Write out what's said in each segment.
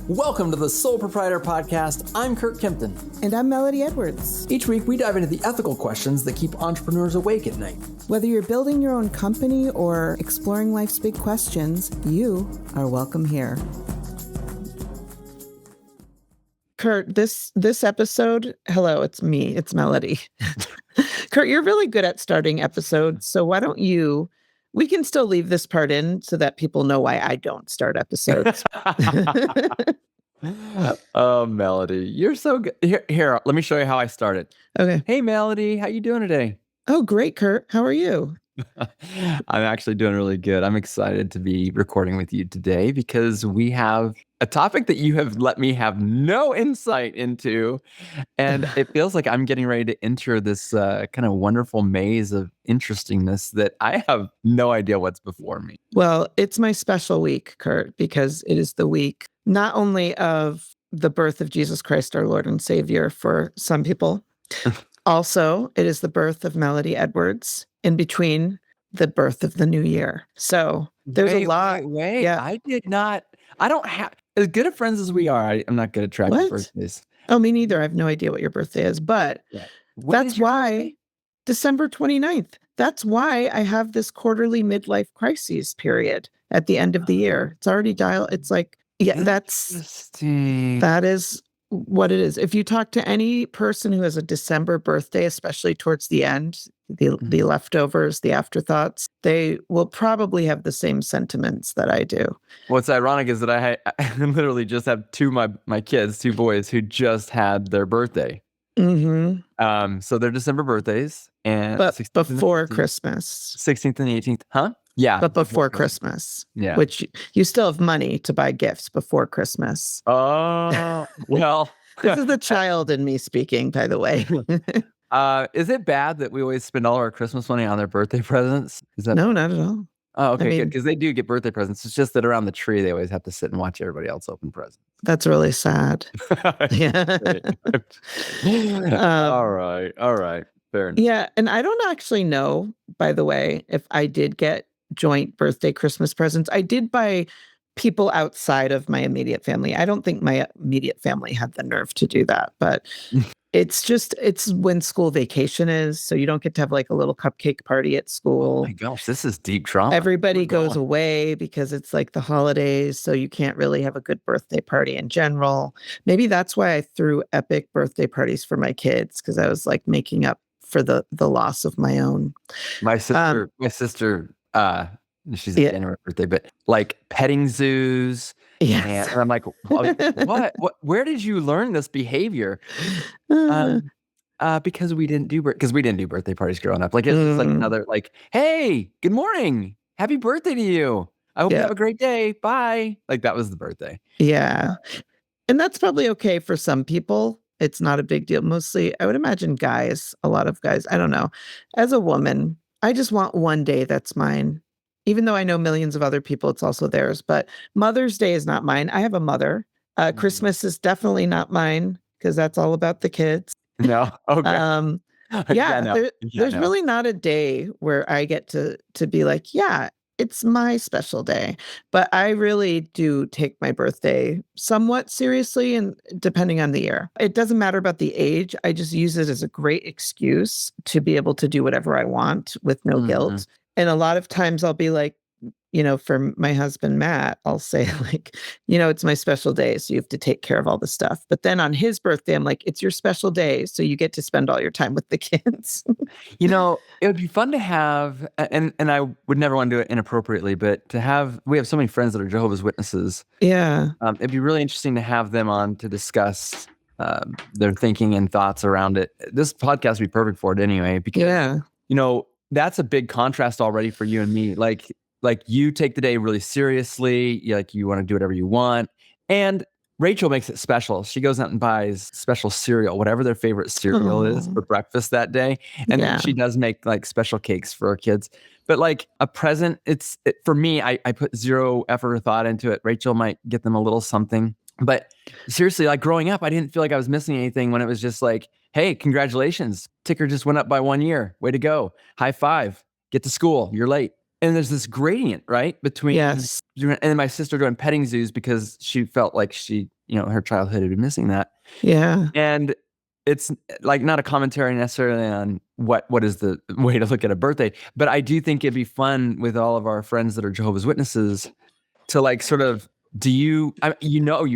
Welcome to the Sole Proprietor Podcast. I'm Curt Kempton. And I'm Melody Edwards. Each week, we dive into the ethical questions that keep entrepreneurs awake at night. Whether you're building your own company or exploring life's big questions, you are welcome here. Curt, this episode, hello, it's me, it's Melody. Curt, you're really good at starting episodes, so why don't we can still leave this part in so that people know why I don't start episodes. Oh, Melody, you're so good. Here, let me show you how I started. Okay. Hey, Melody, how you doing today? Oh, great, Curt. How are you? I'm actually doing really good. I'm excited to be recording with you today because we have a topic that you have let me have no insight into. And it feels like I'm getting ready to enter this kind of wonderful maze of interestingness that I have no idea what's before me. Well, it's my special week, Curt, because it is the week not only of the birth of Jesus Christ, our Lord and Savior for some people. Also, it is the birth of Melody Edwards in between the birth of the new year. So there's a lot. Wait. Yeah. I don't have, as good of friends as we are, I'm not good at tracking What? birthdays. Oh, me neither. I have no idea what your birthday is, but that's why December 29th. That's why I have this quarterly midlife crises period at the end of the year. It's already dialed. It's like, yeah, that is what it is. If you talk to any person who has a December birthday, especially towards the end, the leftovers, the afterthoughts, they will probably have the same sentiments that I do. What's ironic is that I literally just have two my kids, two boys who just had their birthday. Mm-hmm. So they're December birthdays, and but before Christmas, 16th and 18th, huh? Yeah, but before Christmas, yeah. Which you still have money to buy gifts before Christmas. Oh, well, this is the child in me speaking, by the way. Is it bad that we always spend all our Christmas money on their birthday presents? No, not at all. Oh, okay, good, because they do get birthday presents. It's just that around the tree, they always have to sit and watch everybody else open presents. That's really sad. Yeah. All right. Fair enough. Yeah, and I don't actually know, by the way, if I did get joint birthday Christmas presents. I did buy people outside of my immediate family. I don't think my immediate family had the nerve to do that, but it's when school vacation is, so you don't get to have like a little cupcake party at school. Oh my gosh, this is deep trauma. Everybody goes away because it's like the holidays, so you can't really have a good birthday party in general. Maybe that's why I threw epic birthday parties for my kids, because I was like making up for the loss of my own. My sister, she's a January birthday, but like petting zoos. Yes. And I'm like, what? Where did you learn this behavior? Because we didn't do birthday parties growing up. Like it's just like another like, hey, good morning, happy birthday to you. I hope you have a great day. Bye. Like that was the birthday. Yeah, and that's probably okay for some people. It's not a big deal. Mostly, I would imagine guys. A lot of guys. I don't know. As a woman, I just want one day that's mine. Even though I know millions of other people, it's also theirs. But Mother's Day is not mine. I have a mother. Christmas is definitely not mine because that's all about the kids. No. Okay. There's really not a day where I get to be like, yeah, it's my special day. But I really do take my birthday somewhat seriously, and depending on the year. It doesn't matter about the age. I just use it as a great excuse to be able to do whatever I want with no guilt. And a lot of times I'll be like, for my husband, Matt, I'll say like, it's my special day, so you have to take care of all the stuff. But then on his birthday, I'm like, it's your special day, so you get to spend all your time with the kids. It would be fun to have, and I would never want to do it inappropriately, but we have so many friends that are Jehovah's Witnesses. Yeah. It'd be really interesting to have them on to discuss their thinking and thoughts around it. This podcast would be perfect for it anyway, because, that's a big contrast already for you and me. Like you take the day really seriously. You want to do whatever you want. And Rachel makes it special. She goes out and buys special cereal, whatever their favorite cereal is for breakfast that day. And then she does make like special cakes for her kids. But like a present, for me, I put zero effort or thought into it. Rachel might get them a little something. But seriously, like growing up, I didn't feel like I was missing anything when it was just like, hey, congratulations. Ticker just went up by 1 year. Way to go. High five. Get to school. You're late. And there's this gradient, right? Between, Yes. and then my sister doing petting zoos because she felt like she, her childhood had been missing that. Yeah. And it's like not a commentary necessarily on what is the way to look at a birthday, but I do think it'd be fun with all of our friends that are Jehovah's Witnesses to like sort of, you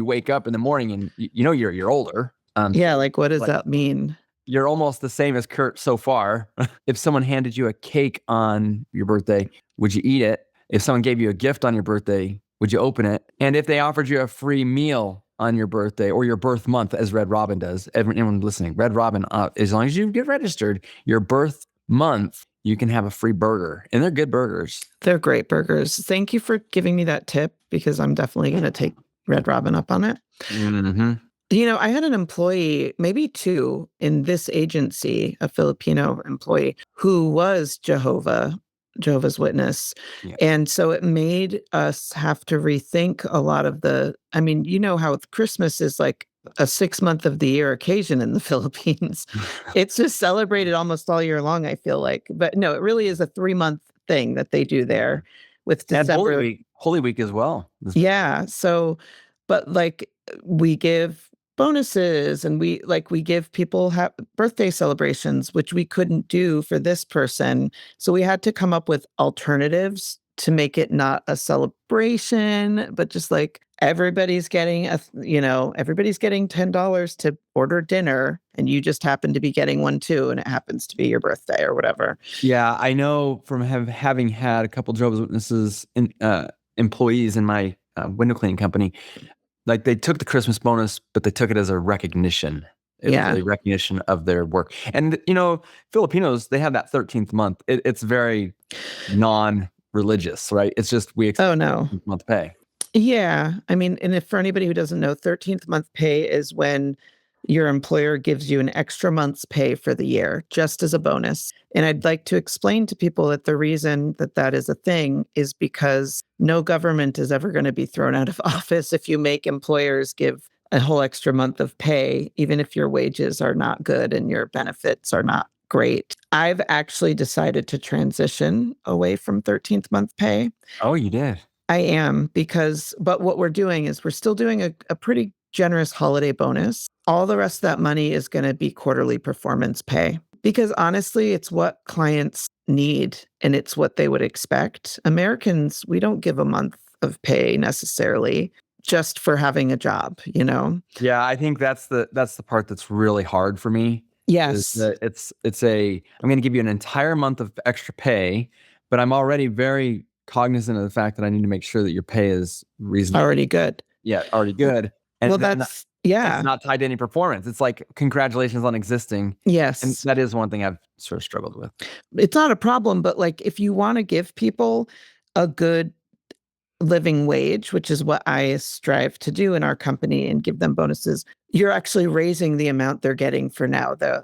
wake up in the morning and you're older. Yeah, like what does that mean? You're almost the same as Curt so far. If someone handed you a cake on your birthday, would you eat it? If someone gave you a gift on your birthday, would you open it? And if they offered you a free meal on your birthday or your birth month, as Red Robin does, anyone listening, Red Robin, as long as you get registered, your birth month, you can have a free burger. And they're good burgers. They're great burgers. Thank you for giving me that tip because I'm definitely going to take Red Robin up on it. Mm-hmm. I had an employee, maybe two, in this agency, a Filipino employee who was Jehovah's Witness. Yeah. And so it made us have to rethink a lot of how Christmas is like a 6-month of the year occasion in the Philippines. It's just celebrated almost all year long, I feel like. But no, it really is a 3-month thing that they do there with December. And Holy Week as well. Yeah. So, but like we give bonuses and we give people birthday celebrations, which we couldn't do for this person. So we had to come up with alternatives to make it not a celebration, but just like everybody's getting $10 to order dinner and you just happen to be getting one too. And it happens to be your birthday or whatever. Yeah. I know from having had a couple Jehovah's Witnesses employees in my window cleaning company, like they took the Christmas bonus, but they took it as a recognition. It was a recognition of their work. And, Filipinos, they have that 13th month. It's very non-religious, right? It's just we expect 13th month pay. Yeah. I mean, and if for anybody who doesn't know, 13th month pay is when your employer gives you an extra month's pay for the year, just as a bonus. And I'd like to explain to people that the reason that is a thing is because no government is ever going to be thrown out of office if you make employers give a whole extra month of pay, even if your wages are not good and your benefits are not great. I've actually decided to transition away from 13th month pay. Oh, you did? I am, but what we're doing is we're still doing a pretty generous holiday bonus. All the rest of that money is going to be quarterly performance pay because honestly, it's what clients need and it's what they would expect. Americans, we don't give a month of pay necessarily just for having a job, Yeah, I think that's the part that's really hard for me. Yes. I'm going to give you an entire month of extra pay, but I'm already very cognizant of the fact that I need to make sure that your pay is reasonable. Already good. Yeah, already good. And it's not tied to any performance. It's like, congratulations on existing. Yes. And that is one thing I've sort of struggled with. It's not a problem, but like if you want to give people a good living wage, which is what I strive to do in our company and give them bonuses, you're actually raising the amount they're getting for now, the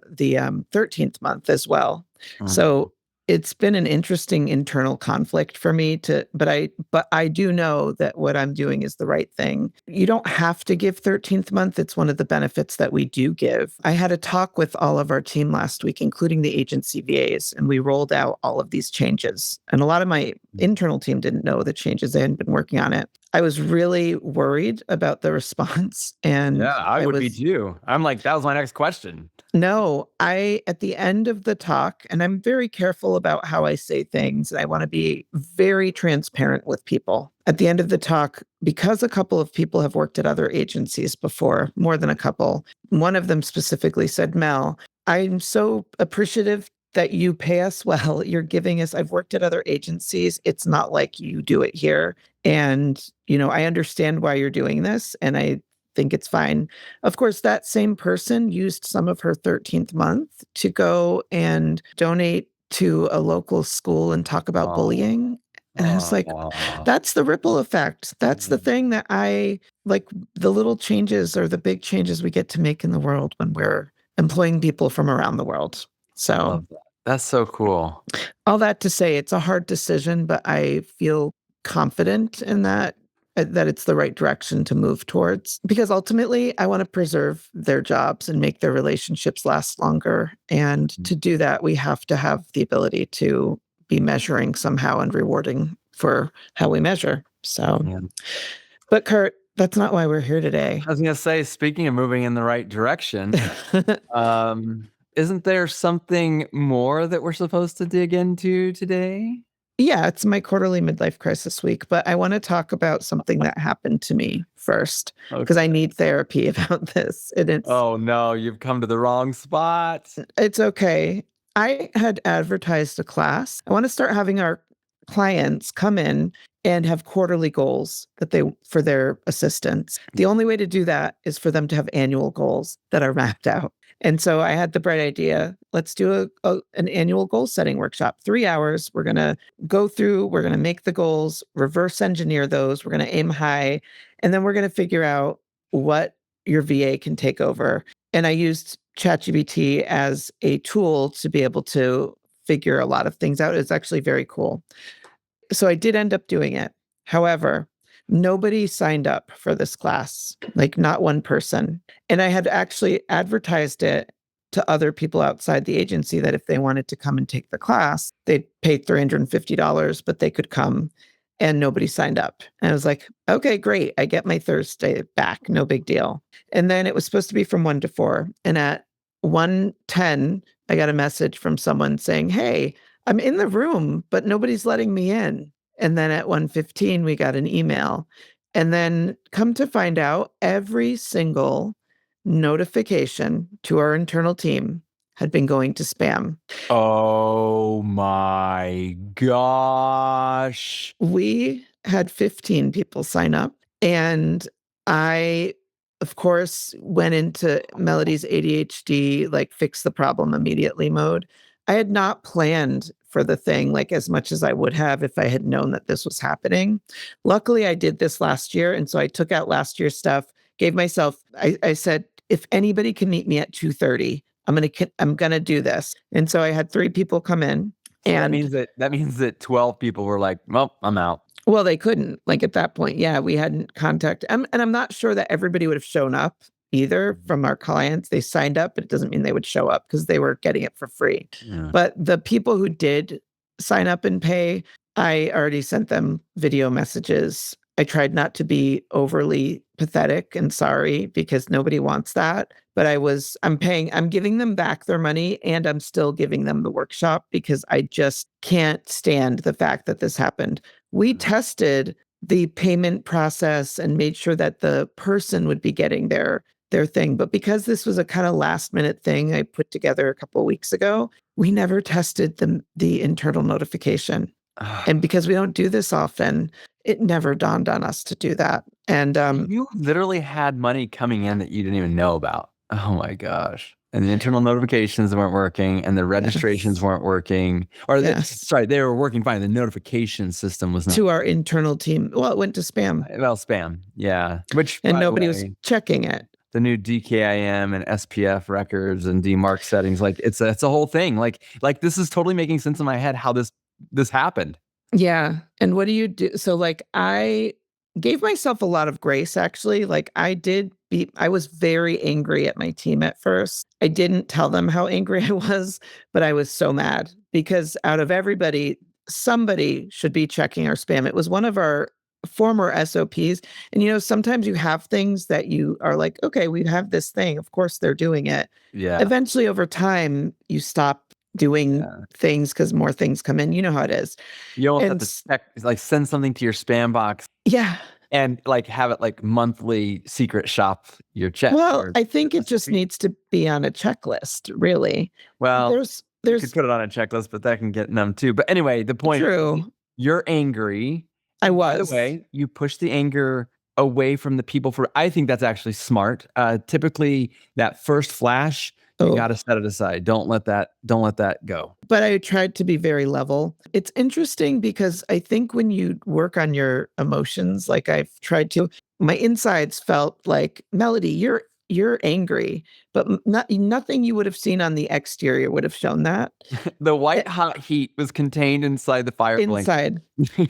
13th month as well. Mm-hmm. So it's been an interesting internal conflict for me but I do know that what I'm doing is the right thing. You don't have to give 13th month. It's one of the benefits that we do give. I had a talk with all of our team last week, including the agency VAs, and we rolled out all of these changes. And a lot of my internal team didn't know the changes. They hadn't been working on it. I was really worried about the response. And yeah, I would be too. I'm like, that was my next question. No, at the end of the talk, and I'm very careful about how I say things, and I want to be very transparent with people. At the end of the talk, because a couple of people have worked at other agencies before, more than a couple, one of them specifically said, Mel, I'm so appreciative that you pay us well. You're giving us, I've worked at other agencies. It's not like you do it here. And, I understand why you're doing this. And I think it's fine. Of course, that same person used some of her 13th month to go and donate to a local school and talk about bullying. And I was like, that's the ripple effect. That's the thing that I like, the little changes or the big changes we get to make in the world when we're employing people from around the world. So that's so cool. All that to say, it's a hard decision, but I feel confident in that it's the right direction to move towards, because ultimately I want to preserve their jobs and make their relationships last longer. And to do that, we have to have the ability to be measuring somehow and rewarding for how we measure. So, Yeah. But Curt, that's not why we're here today. I was going to say, speaking of moving in the right direction, isn't there something more that we're supposed to dig into today? Yeah, it's my quarterly midlife crisis week, but I want to talk about something that happened to me first because I need therapy about this. Oh no, you've come to the wrong spot. It's okay. I had advertised a class. I want to start having our clients come in and have quarterly goals for their assistants. The only way to do that is for them to have annual goals that are mapped out. And so I had the bright idea, let's do an annual goal setting workshop, 3 hours. We're going to go through, we're going to make the goals, reverse engineer those. We're going to aim high, and then we're going to figure out what your VA can take over. And I used ChatGPT as a tool to be able to figure a lot of things out. It's actually very cool. So I did end up doing it. However, nobody signed up for this class, like not one person. And I had actually advertised it to other people outside the agency that if they wanted to come and take the class, they'd pay $350, but they could come, and nobody signed up. And I was like, okay, great. I get my Thursday back. No big deal. And then it was supposed to be from 1 to 4. And at 1:10, I got a message from someone saying, hey, I'm in the room, but nobody's letting me in. And then at 1:15, we got an email. And then come to find out, every single notification to our internal team had been going to spam. Oh my gosh. We had 15 people sign up, and I, of course, went into Melody's ADHD, like fix the problem immediately mode. I had not planned for the thing like as much as I would have if I had known that this was happening. Luckily, I did this last year. And so I took out last year's stuff, gave myself, I said, if anybody can meet me at 2:30, I'm gonna do this. And so I had 3 people come in. So and that means that 12 people were like, well, I'm out. Well, they couldn't, like at that point. Yeah, we hadn't contacted, and I'm not sure that everybody would have shown up either from our clients. They signed up, but it doesn't mean they would show up because they were getting it for free. Yeah. But the people who did sign up and pay, I already sent them video messages. I tried not to be overly pathetic and sorry because nobody wants that. But I'm giving them back their money, and I'm still giving them the workshop because I just can't stand the fact that this happened. We tested the payment process and made sure that the person would be getting their thing. But because this was a kind of last minute thing I put together a couple of weeks ago, we never tested the internal notification. And because we don't do this often, it never dawned on us to do that. And you literally had money coming in that you didn't even know about. Oh my gosh. And the internal notifications weren't working, and the registrations weren't working. Or they were working fine. The notification system was not. To our internal team. Well, it went to spam. Well, spam. Yeah. And nobody was checking it. The new DKIM and SPF records and DMARC settings, like it's a whole thing. Like this is totally making sense in my head how this happened. Yeah. And what do you do? So like I gave myself a lot of grace, actually. Like I was very angry at my team at first. I didn't tell them how angry I was, but I was so mad because out of everybody, somebody should be checking our spam. It was one of our former SOPs. And, sometimes you have things that you are like, okay, we have this thing. Of course they're doing it. Yeah. Eventually over time, you stop doing things because more things come in. You know how it is. You almost have to check, like send something to your spam box. Yeah. And like have it like monthly secret shop your check. Well, I think it just needs to be on a checklist, really. Well, you could put it on a checklist, but that can get numb too. But anyway, the point is, you're angry. I was. By the way, you push the anger away from the people I think that's actually smart. Typically that first flash, you got to set it aside. Don't let that go. But I tried to be very level. It's interesting because I think when you work on your emotions, like I've tried to, my insides felt like, Melody, you're angry, but nothing you would have seen on the exterior would have shown that. The white hot heat was contained inside the fire blanket.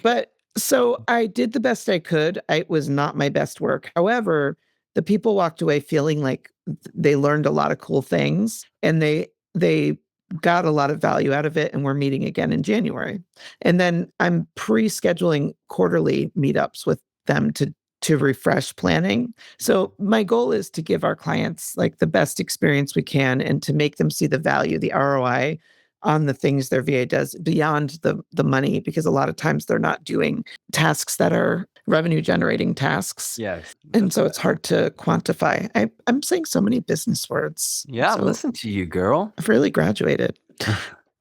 But so I did the best I could. It was not my best work. However, the people walked away feeling like they learned a lot of cool things, and they got a lot of value out of it, and we're meeting again in January. And then I'm pre-scheduling quarterly meetups with them to refresh planning. So my goal is to give our clients like the best experience we can and to make them see the value, the ROI on the things their VA does beyond the money, because a lot of times they're not doing tasks that are revenue generating tasks. Yes. And so it's hard to quantify. I'm saying so many business words. Yeah, So listen to you, girl. I've really graduated.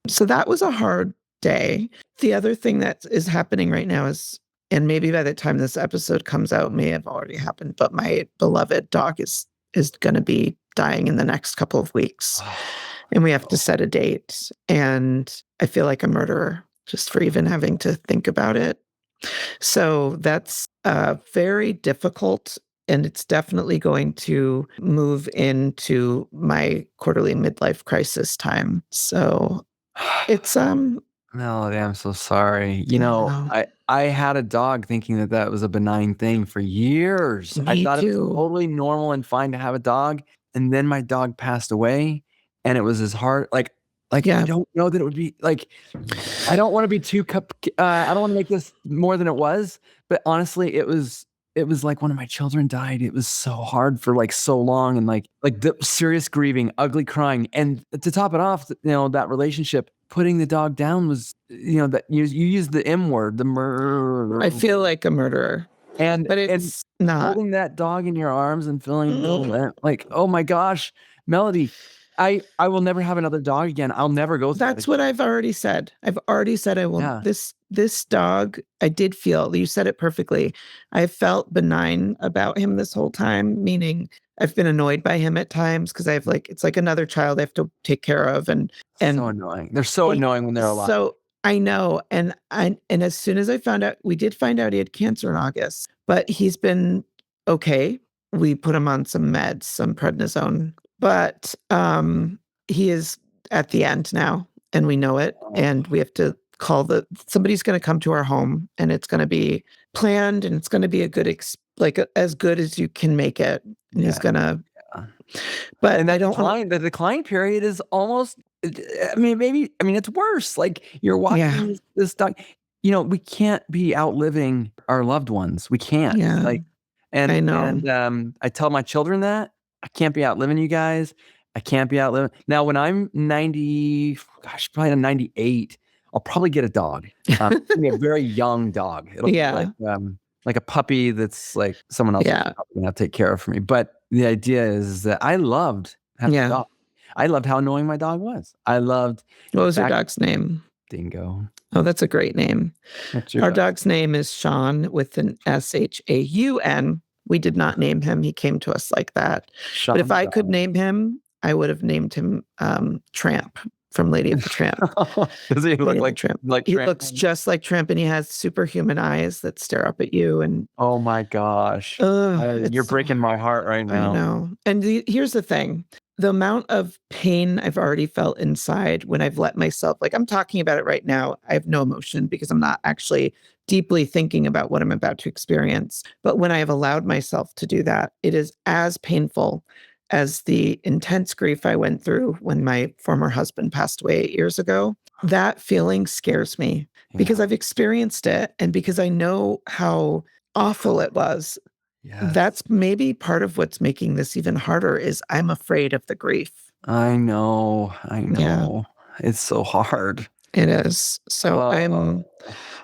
So that was a hard day. The other thing that is happening right now is, and maybe by the time this episode comes out, may have already happened, but my beloved dog is going to be dying in the next couple of weeks. And we have to set a date. And I feel like a murderer just for even having to think about it. So that's very difficult. And it's definitely going to move into my quarterly midlife crisis time. So it's Melody, I'm so sorry. You know, I had a dog thinking that was a benign thing for years. I Me thought it was too. totally normal and fine to have a dog. And then my dog passed away, and it was as hard. Like I don't know that it would be like, I don't want to be I don't want to make this more than it was, but honestly, it was like when my children died. It was so hard for like so long, and like the serious grieving, ugly crying. And to top it off, you know, that relationship, putting the dog down was, you know, that you use the M word, the murder. I feel like a murderer. But it's not. Holding that dog in your arms and feeling like, oh my gosh, Melody, I will never have another dog again. I'll never go through that. That's what I've already said. I've already said I will. Yeah. This dog, I did feel, you said it perfectly. I felt benign about him this whole time, meaning I've been annoyed by him at times because I've like, it's like another child I have to take care of. And so annoying. They're so annoying when they're alive. So I know. And as soon as I found out, we did find out he had cancer in August, but he's been okay. We put him on some meds, some prednisone, but he is at the end now, and we know it. And we have to call somebody's going to come to our home, and it's going to be planned, and it's going to be a good, as good as you can make it. And he's going to, but and the decline period is almost, I mean, it's worse. Like you're watching this dog, you know, we can't be outliving our loved ones. We can't. Yeah. Like, and I know. And I tell my children that I can't be outliving you guys. I can't be outliving. Now, when I'm 90, probably 98, I'll probably get a dog. It'll be a very young dog. It'll be like a puppy that's like someone else is going to take care of for me. But the idea is that I loved having a dog. I loved how annoying my dog was. What was your dog's name? Dingo. Oh, that's a great name. Our dog's name is Sean with an Shaun. We did not name him. He came to us like that. But if I could name him, I would have named him Tramp from Lady of the Tramp. Does he look like Tramp? Like he Tramp? Looks just like Tramp, and he has superhuman eyes that stare up at you. And oh my gosh, you're breaking my heart right now. I know. And here's the thing. The amount of pain I've already felt inside when I've let myself, like I'm talking about it right now, I have no emotion because I'm not actually deeply thinking about what I'm about to experience. But when I have allowed myself to do that, it is as painful as the intense grief I went through when my former husband passed away 8 years ago. That feeling scares me because I've experienced it, and because I know how awful it was. Yes. That's maybe part of what's making this even harder is I'm afraid of the grief. I know. Yeah. It's so hard. It is. So I'm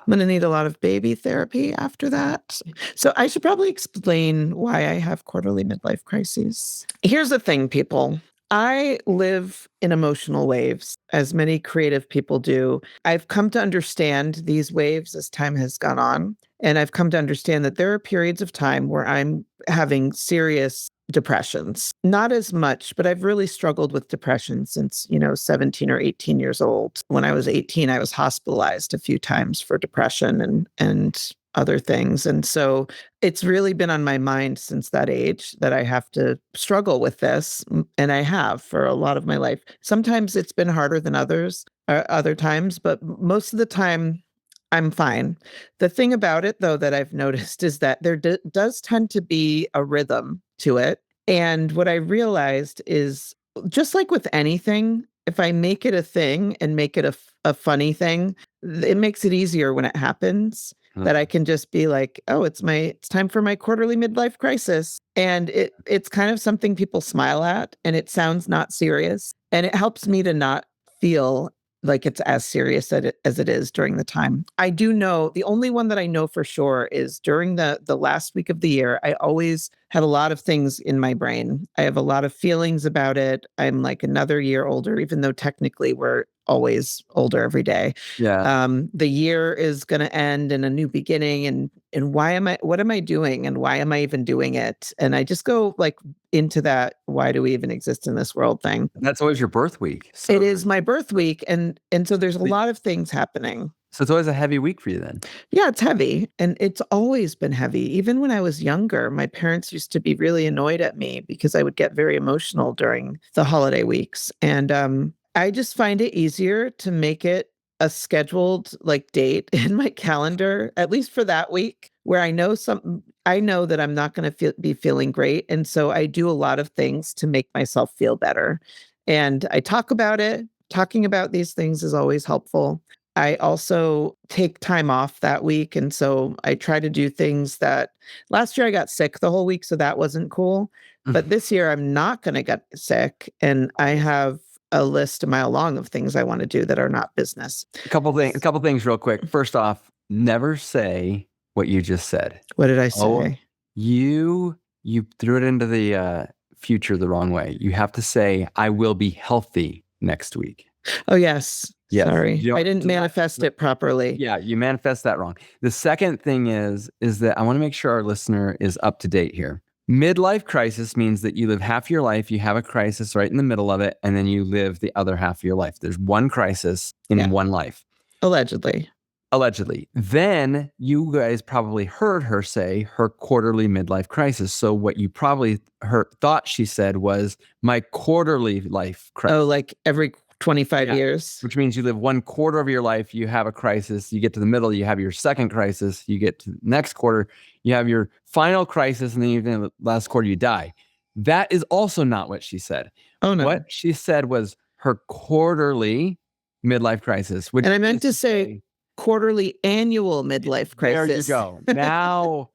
going to need a lot of baby therapy after that. So I should probably explain why I have quarterly midlife crises. Here's the thing, people. I live in emotional waves, as many creative people do. I've come to understand these waves as time has gone on. And I've come to understand that there are periods of time where I'm having serious depressions. Not as much, but I've really struggled with depression since, 17 or 18 years old. When I was 18, I was hospitalized a few times for depression and other things. And so it's really been on my mind since that age that I have to struggle with this. And I have for a lot of my life. Sometimes it's been harder than other times, but most of the time I'm fine. The thing about it, though, that I've noticed is that there does tend to be a rhythm to it. And what I realized is just like with anything, if I make it a thing and make it a funny thing, it makes it easier when it happens. That I can just be like, oh, it's time for my quarterly midlife crisis. And it's kind of something people smile at, and it sounds not serious. And it helps me to not feel like it's as serious as it is during the time. I do know the only one that I know for sure is during the last week of the year, I always have a lot of things in my brain. I have a lot of feelings about it. I'm like another year older, even though technically we're always older every day. Yeah. The year is going to end and a new beginning, and what am I doing, and why am I even doing it? And I just go like into that, why do we even exist in this world thing? That's always your birth week. So it is my birth week, and so there's a lot of things happening. So it's always a heavy week for you then. Yeah, it's heavy, and it's always been heavy. Even when I was younger, my parents used to be really annoyed at me because I would get very emotional during the holiday weeks. And I just find it easier to make it a scheduled like date in my calendar, at least for that week, where I know that I'm not going to be feeling great. And so I do a lot of things to make myself feel better. And I talk about it. Talking about these things is always helpful. I also take time off that week. And so I try to do things that last year I got sick the whole week. So that wasn't cool. But this year I'm not going to get sick. And I have a list a mile long of things I want to do that are not business. A couple things real quick. First off, never say what you just said. What did I say? Oh, you threw it into the future the wrong way. You have to say, I will be healthy next week. Oh, yes. Yes. Sorry. I didn't manifest it properly. Yeah, you manifest that wrong. The second thing is that I want to make sure our listener is up to date here. Midlife crisis means that you live half your life, you have a crisis right in the middle of it, and then you live the other half of your life. There's one crisis in one life. Allegedly. Then you guys probably heard her say her quarterly midlife crisis. So what you probably thought she said was my quarterly life crisis. Oh, like every 25 years. Which means you live one quarter of your life, you have a crisis, you get to the middle, you have your second crisis, you get to the next quarter, you have your final crisis, and then even the last quarter you die. That is also not what she said. Oh, no. What she said was her quarterly midlife crisis. And I meant to say quarterly annual midlife crisis. There you go. Now,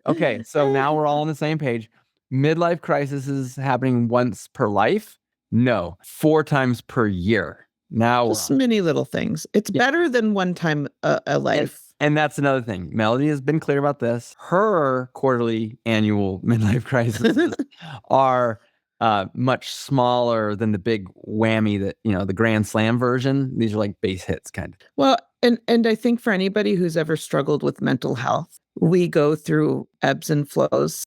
okay, so now we're all on the same page. Midlife crisis is happening once per life. No, 4 times per year. Now, just many little things. It's better than one time a life. And that's another thing. Melody has been clear about this. Her quarterly annual midlife crises are much smaller than the big whammy that, the Grand Slam version. These are like base hits kind of. Well, and I think for anybody who's ever struggled with mental health, we go through ebbs and flows.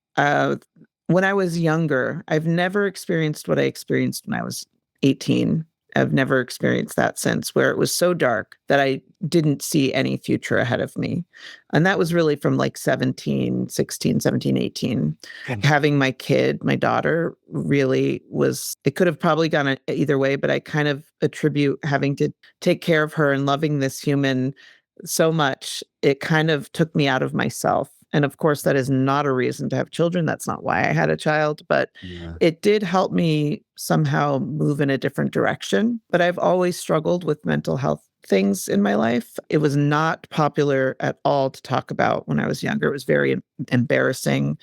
When I was younger, I've never experienced what I experienced when I was 18. I've never experienced that since, where it was so dark that I didn't see any future ahead of me. And that was really from like 17, 18. Having my kid, my daughter, really it could have probably gone either way, but I kind of attribute having to take care of her and loving this human so much, it kind of took me out of myself. And of course, that is not a reason to have children. That's not why I had a child, but it did help me somehow move in a different direction. But I've always struggled with mental health things in my life. It was not popular at all to talk about when I was younger. It was very embarrassing.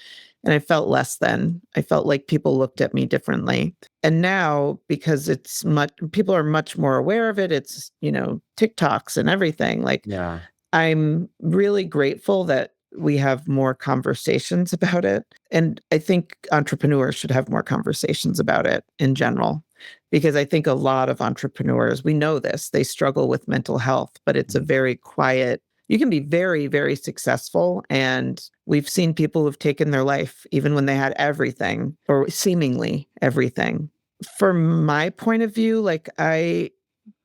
And I felt less than. I felt like people looked at me differently. And now, because people are much more aware of it, it's, TikToks and everything. I'm really grateful that we have more conversations about it. And I think entrepreneurs should have more conversations about it in general, because I think a lot of entrepreneurs, we know this, they struggle with mental health, but it's a very quiet, you can be very, very successful. And we've seen people who've taken their life even when they had everything, or seemingly everything. From my point of view,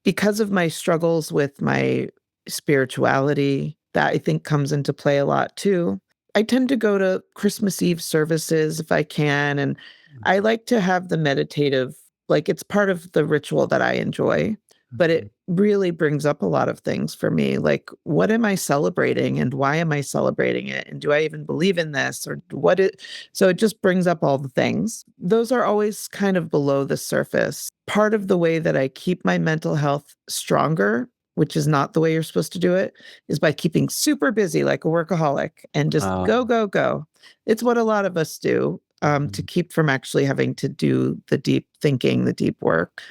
because of my struggles with my spirituality, that I think comes into play a lot too. I tend to go to Christmas Eve services if I can. And I like to have the meditative, it's part of the ritual that I enjoy. but it really brings up a lot of things for me. Like, what am I celebrating and why am I celebrating it? And do I even believe in this or so it just brings up all the things. Those are always kind of below the surface. Part of the way that I keep my mental health stronger, which is not the way you're supposed to do it, is by keeping super busy like a workaholic and just go, go, go. It's what a lot of us do. To keep from actually having to do the deep thinking, the deep work.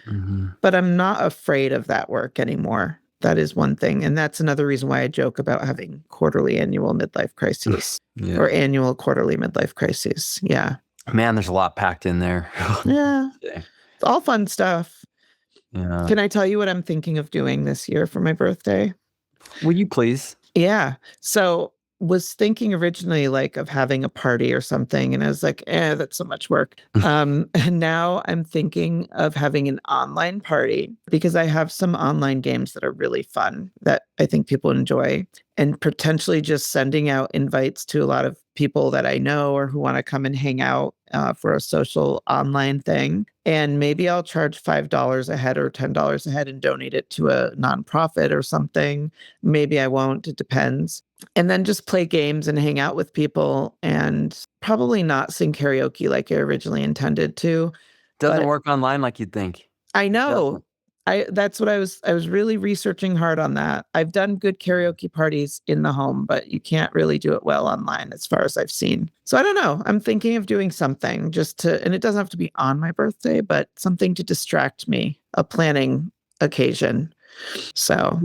But I'm not afraid of that work anymore. That is one thing. And that's another reason why I joke about having quarterly annual midlife crises or annual quarterly midlife crises. Yeah. Man, there's a lot packed in there. Yeah. It's all fun stuff. Yeah. Can I tell you what I'm thinking of doing this year for my birthday? Will you please? Yeah. So was thinking originally like of having a party or something. And I was like, that's so much work. And now I'm thinking of having an online party because I have some online games that are really fun that I think people enjoy, and potentially just sending out invites to a lot of people that I know or who want to come and hang out for a social online thing. And maybe I'll charge $5 a head or $10 a head and donate it to a nonprofit or something. Maybe I won't. It depends. And then just play games and hang out with people and probably not sing karaoke like I originally intended to. Doesn't work online like you'd think. I know. That's what I was really researching hard on that. I've done good karaoke parties in the home, but you can't really do it well online as far as I've seen. So I don't know. I'm thinking of doing something and it doesn't have to be on my birthday, but something to distract me, a planning occasion. So,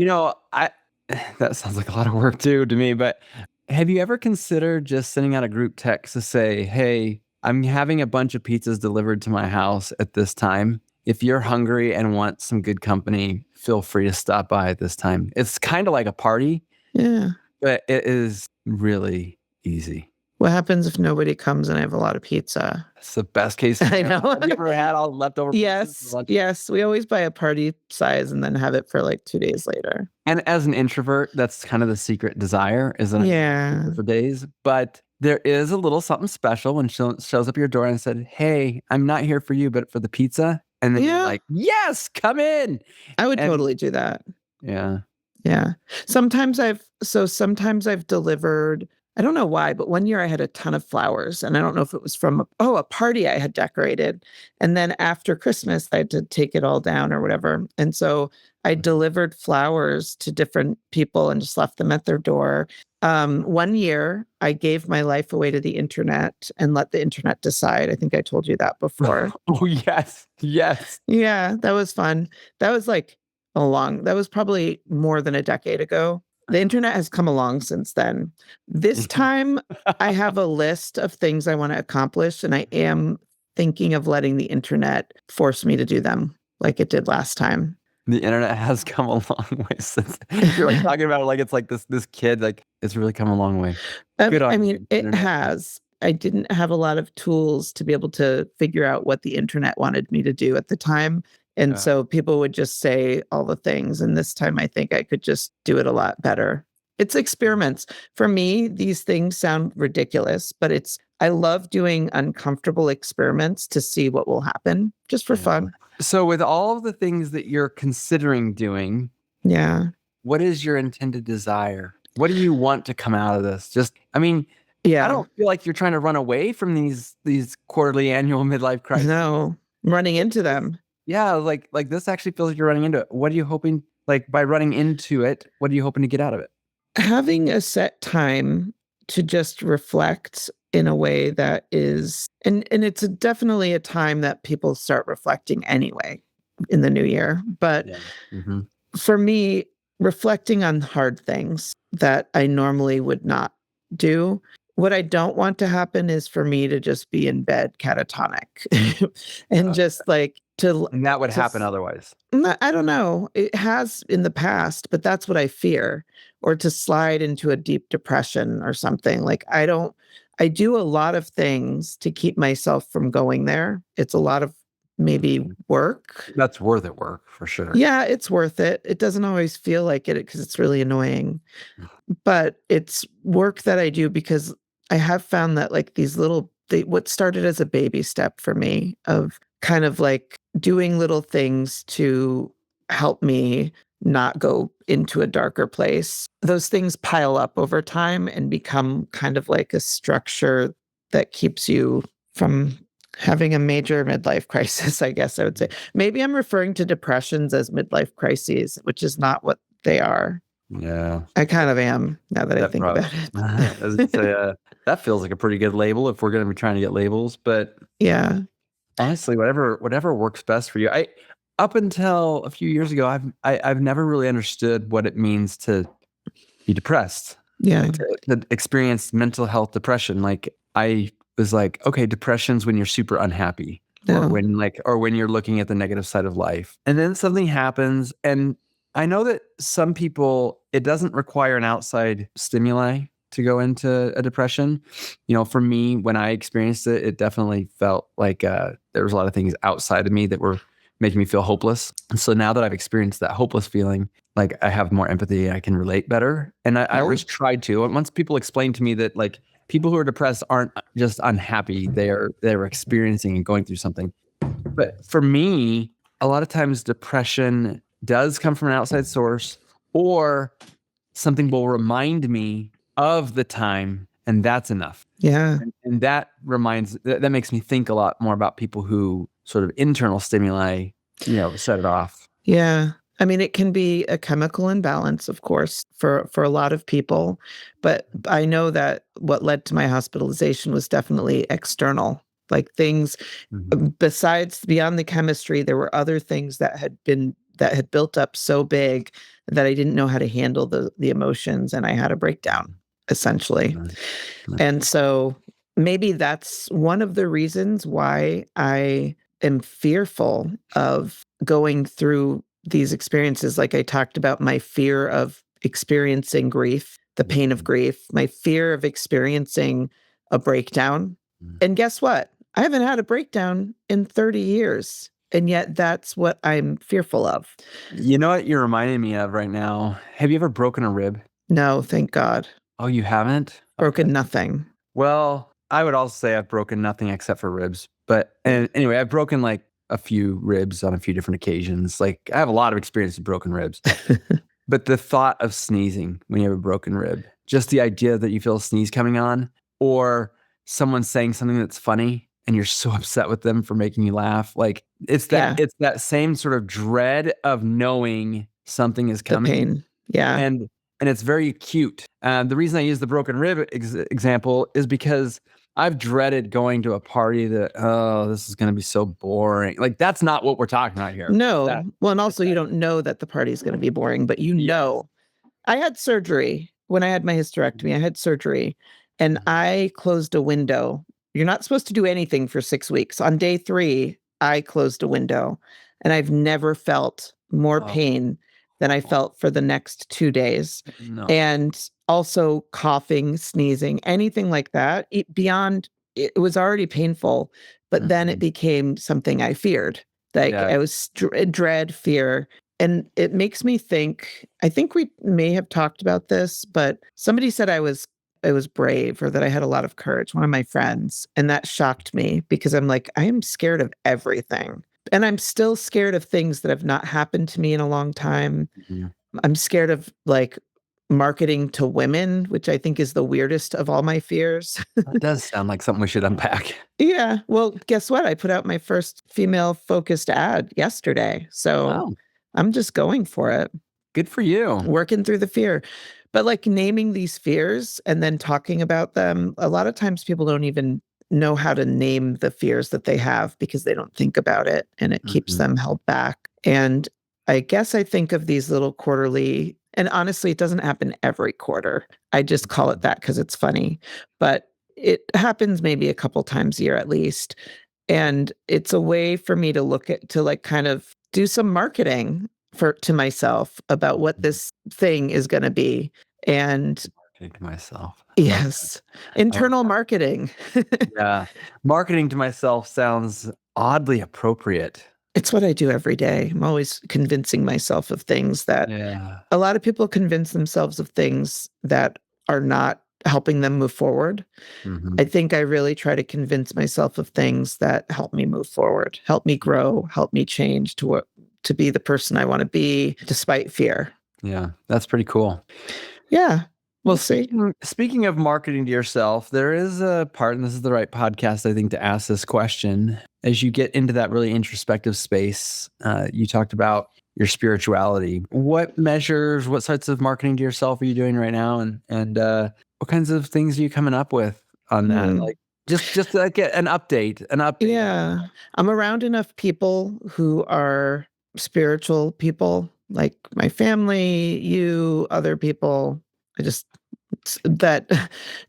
that sounds like a lot of work too to me, but have you ever considered just sending out a group text to say, hey, I'm having a bunch of pizzas delivered to my house at this time. If you're hungry and want some good company, feel free to stop by at this time. It's kind of like a party. Yeah. But it is really easy. What happens if nobody comes and I have a lot of pizza? It's the best case scenario. I know. Have you ever had all leftover Yes. Yes. We always buy a party size and then have it for like 2 days later. And as an introvert, that's kind of the secret desire, isn't it? Yeah. For days. But there is a little something special when she shows up at your door and said, hey, I'm not here for you, but for the pizza. And then you're like, yes, come in. I would totally do that. Yeah. Yeah. Sometimes I've delivered, I don't know why, but one year I had a ton of flowers and I don't know if it was from a party I had decorated. And then after Christmas, I had to take it all down or whatever. And so I delivered flowers to different people and just left them at their door. One year I gave my life away to the internet and let the internet decide. I think I told you that before. Oh, yes. Yes. Yeah, that was fun. That was that was probably more than a decade ago. The internet has come along since then. This time I have a list of things I want to accomplish, and I am thinking of letting the internet force me to do them like it did last time. The internet has come a long way since. You're like talking about it like it's like this kid, like it's really come a long way. Good on you, it has. I didn't have a lot of tools to be able to figure out what the internet wanted me to do at the time. And so people would just say all the things. And this time I think I could just do it a lot better. It's experiments. For me, these things sound ridiculous, but I love doing uncomfortable experiments to see what will happen just for fun. So with all of the things that you're considering doing, what is your intended desire? What do you want to come out of this? I don't feel like you're trying to run away from these quarterly annual midlife crises. No, I'm running into them. Yeah, like this actually feels like you're running into it. What are you hoping, like by running into it, what are you hoping to get out of it? Having a set time to just reflect in a way that is, and it's definitely a time that people start reflecting anyway in the new year. But for me, reflecting on hard things that I normally would not do. What I don't want to happen is for me to just be in bed catatonic and just like and that would happen otherwise. I don't know. It has in the past, but that's what I fear, or to slide into a deep depression or something. Like I do a lot of things to keep myself from going there. It's a lot of maybe work. That's worth it work for sure. Yeah, it's worth it. It doesn't always feel like it because it's really annoying, but it's work that I do because I have found that like what started as a baby step for me of kind of like doing little things to help me not go into a darker place. Those things pile up over time and become kind of like a structure that keeps you from having a major midlife crisis, I guess I would say. Maybe I'm referring to depressions as midlife crises, which is not what they are. Yeah. I kind of am, now that I think about it. That feels like a pretty good label if we're going to be trying to get labels. But yeah, honestly, whatever works best for you. Up until a few years ago, I've never really understood what it means to be depressed. yeah, To experience mental health depression. Like I was like, okay, depression's when you're super unhappy. No. Or when you're looking at the negative side of life. And then something happens. And I know that some people, it doesn't require an outside stimuli to go into a depression. For me, when I experienced it, it definitely felt like there was a lot of things outside of me that were making me feel hopeless. And so now that I've experienced that hopeless feeling, like I have more empathy, I can relate better. And I always tried to. And once people explain to me that like people who are depressed aren't just unhappy, they're experiencing and going through something. But for me, a lot of times depression does come from an outside source, or something will remind me of the time, and that's enough. Yeah. And that makes me think a lot more about people who sort of internal stimuli, set it off. Yeah. I mean, it can be a chemical imbalance, of course, for a lot of people. But I know that what led to my hospitalization was definitely external. Like things besides, beyond the chemistry, there were other things that had built up so big that I didn't know how to handle the emotions, and I had a breakdown, essentially. And so maybe that's one of the reasons why I am fearful of going through these experiences. Like I talked about my fear of experiencing grief, the pain of grief, my fear of experiencing a breakdown. And guess what? I haven't had a breakdown in 30 years. And yet that's what I'm fearful of. You know what you're reminding me of right now? Have you ever broken a rib? No, thank God. Oh, you haven't? Broken nothing. Well, I would also say I've broken nothing except for ribs. And anyway, I've broken like a few ribs on a few different occasions. Like I have a lot of experience with broken ribs. But the thought of sneezing when you have a broken rib, just the idea that you feel a sneeze coming on, or someone saying something that's funny and you're so upset with them for making you laugh. Like it's that same sort of dread of knowing something is coming. The pain. Yeah. And it's very acute. The reason I use the broken rib example is because I've dreaded going to a party that, this is going to be so boring. Like, that's not what we're talking about here. No. Well, and also you don't know that the party is going to be boring, but know. I had surgery when I had my hysterectomy. I had surgery and I closed a window. You're not supposed to do anything for 6 weeks. On day 3, I closed a window, and I've never felt more pain than I felt for the next 2 days. No. And also coughing, sneezing, anything like that, it was already painful, but then it became something I feared. Like I was dread, fear. And it makes me think, I think we may have talked about this, but somebody said I was brave, or that I had a lot of courage, one of my friends. And that shocked me because I'm like, I am scared of everything. And I'm still scared of things that have not happened to me in a long time. Mm-hmm. I'm scared of like marketing to women, which I think is the weirdest of all my fears. That does sound like something we should unpack. Yeah. Well, guess what? I put out my first female-focused ad yesterday. So I'm just going for it. Good for you. Working through the fear. But like naming these fears and then talking about them, a lot of times people don't even know how to name the fears that they have because they don't think about it, and it keeps them held back. And I guess I think of these little quarterly, and honestly, it doesn't happen every quarter. I just call it that because it's funny, but it happens maybe a couple times a year at least. And it's a way for me to like kind of do some marketing to myself about what this thing is going to be. And marketing to myself. Yes. Internal marketing. Yeah. Marketing to myself sounds oddly appropriate. It's what I do every day. I'm always convincing myself of things that a lot of people convince themselves of things that are not helping them move forward. Mm-hmm. I think I really try to convince myself of things that help me move forward, help me grow, help me change to to be the person I want to be despite fear. Yeah, that's pretty cool. Yeah. We'll see. Speaking of marketing to yourself, there is a part, and this is the right podcast, I think, to ask this question. As you get into that really introspective space, you talked about your spirituality. What measures, what sorts of marketing to yourself are you doing right now? And what kinds of things are you coming up with on that? Like just to get an update. Yeah. I'm around enough people who are spiritual people, like my family, you, other people. That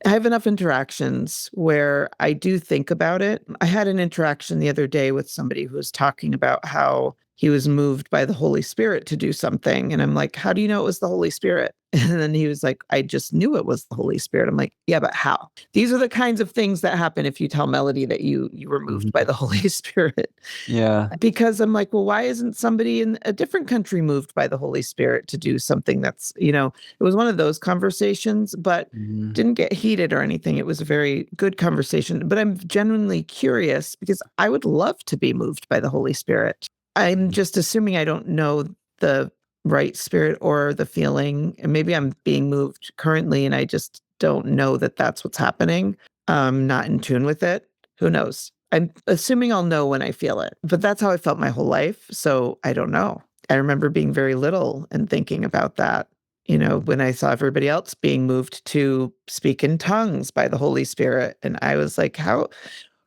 I have enough interactions where I do think about it. I had an interaction the other day with somebody who was talking about how he was moved by the Holy Spirit to do something. And I'm like, how do you know it was the Holy Spirit? And then he was like, I just knew it was the Holy Spirit. I'm like, yeah, but how? These are the kinds of things that happen if you tell Melody that you were moved by the Holy Spirit. Yeah. Because I'm like, well, why isn't somebody in a different country moved by the Holy Spirit to do something that's, it was one of those conversations, but didn't get heated or anything. It was a very good conversation. But I'm genuinely curious because I would love to be moved by the Holy Spirit. I'm just assuming I don't know the right spirit or the feeling. And maybe I'm being moved currently and I just don't know that that's what's happening. I'm not in tune with it. Who knows? I'm assuming I'll know when I feel it. But that's how I felt my whole life. So I don't know. I remember being very little and thinking about that, when I saw everybody else being moved to speak in tongues by the Holy Spirit. And I was like,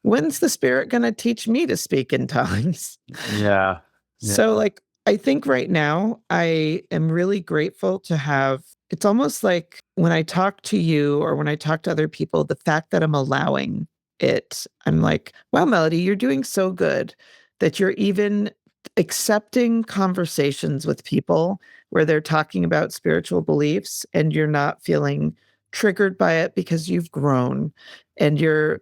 when's the Spirit going to teach me to speak in tongues? Yeah. So I think right now I am really grateful to have, it's almost like when I talk to you or when I talk to other people, the fact that I'm allowing it, I'm like, wow, Melody, you're doing so good that you're even accepting conversations with people where they're talking about spiritual beliefs and you're not feeling triggered by it because you've grown and you're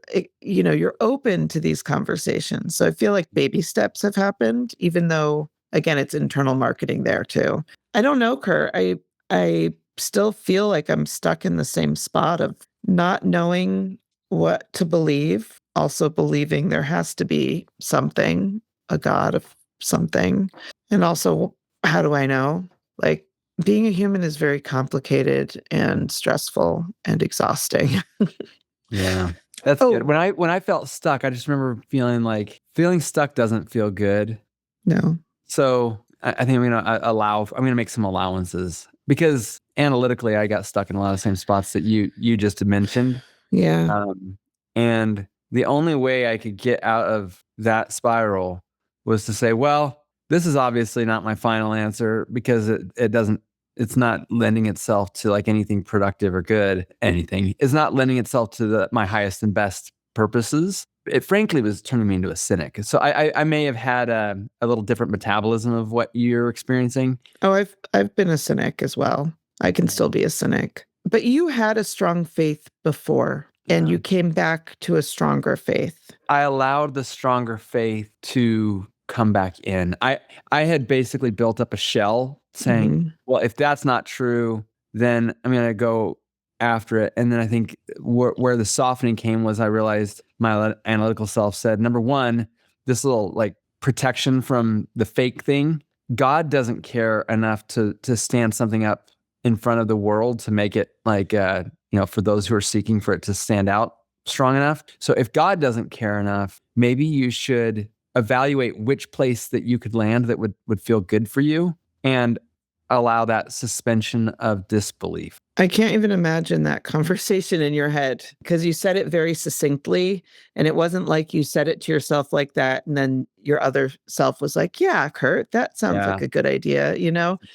open to these conversations. So I feel like baby steps have happened, even though, again, it's internal marketing there too. I don't know, Curt. I still feel like I'm stuck in the same spot of not knowing what to believe, also believing there has to be something, a God of something. And also, how do I know? Like, being a human is very complicated and stressful and exhausting. Yeah. That's good. When I felt stuck, I just remember feeling stuck doesn't feel good. No. So I think I'm going to make some allowances because analytically I got stuck in a lot of the same spots that you just mentioned. Yeah. And the only way I could get out of that spiral was to say, well, this is obviously not my final answer because it's not lending itself to like anything productive or good. It's not lending itself to my highest and best purposes. It frankly was turning me into a cynic. So I may have had a little different metabolism of what you're experiencing. Oh, I've been a cynic as well. I can still be a cynic. But you had a strong faith before and you came back to a stronger faith. I allowed the stronger faith to come back in. I had basically built up a shell saying, well, if that's not true, then I'm going to go after it. And then I think where the softening came was I realized my analytical self said, number one, this little like protection from the fake thing, God doesn't care enough to stand something up in front of the world to make it like, for those who are seeking for it to stand out strong enough. So if God doesn't care enough, maybe you should evaluate which place that you could land that would feel good for you and allow that suspension of disbelief. I can't even imagine that conversation in your head because you said it very succinctly and it wasn't like you said it to yourself like that and then your other self was like, yeah, Curt, that sounds like a good idea,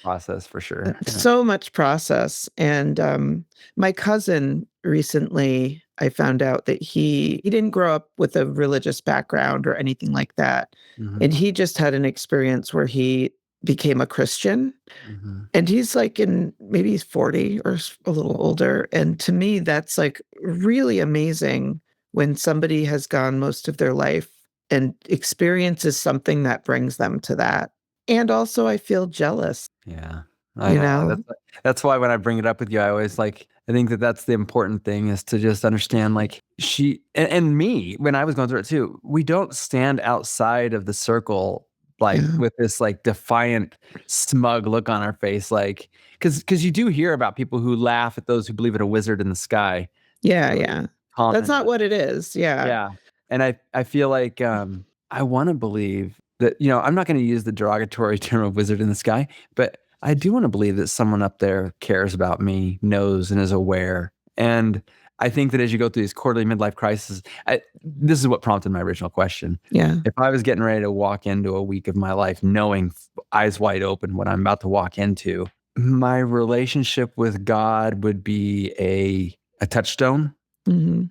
Process for sure. So much process. And my cousin recently, I found out that he didn't grow up with a religious background or anything like that. And he just had an experience where he became a Christian. And he's like maybe he's 40 or a little older. And to me, that's like really amazing when somebody has gone most of their life and experiences something that brings them to that. And also I feel jealous. Yeah. I know. That's why when I bring it up with you, I always I think that's the important thing is to just understand she and me, when I was going through it too, we don't stand outside of the circle like Yeah. with this like defiant, smug look on our face, like because you do hear about people who laugh at those who believe in a wizard in the sky. Yeah, Really yeah. That's common. not what it is. Yeah. Yeah. And I feel like I want to believe that, I'm not going to use the derogatory term of wizard in the sky, but I do want to believe that someone up there cares about me, knows, and is aware. And I think that as you go through these quarterly midlife crises, this is what prompted my original question. Yeah. If I was getting ready to walk into a week of my life knowing eyes wide open what I'm about to walk into, my relationship with God would be a touchstone. Mhm.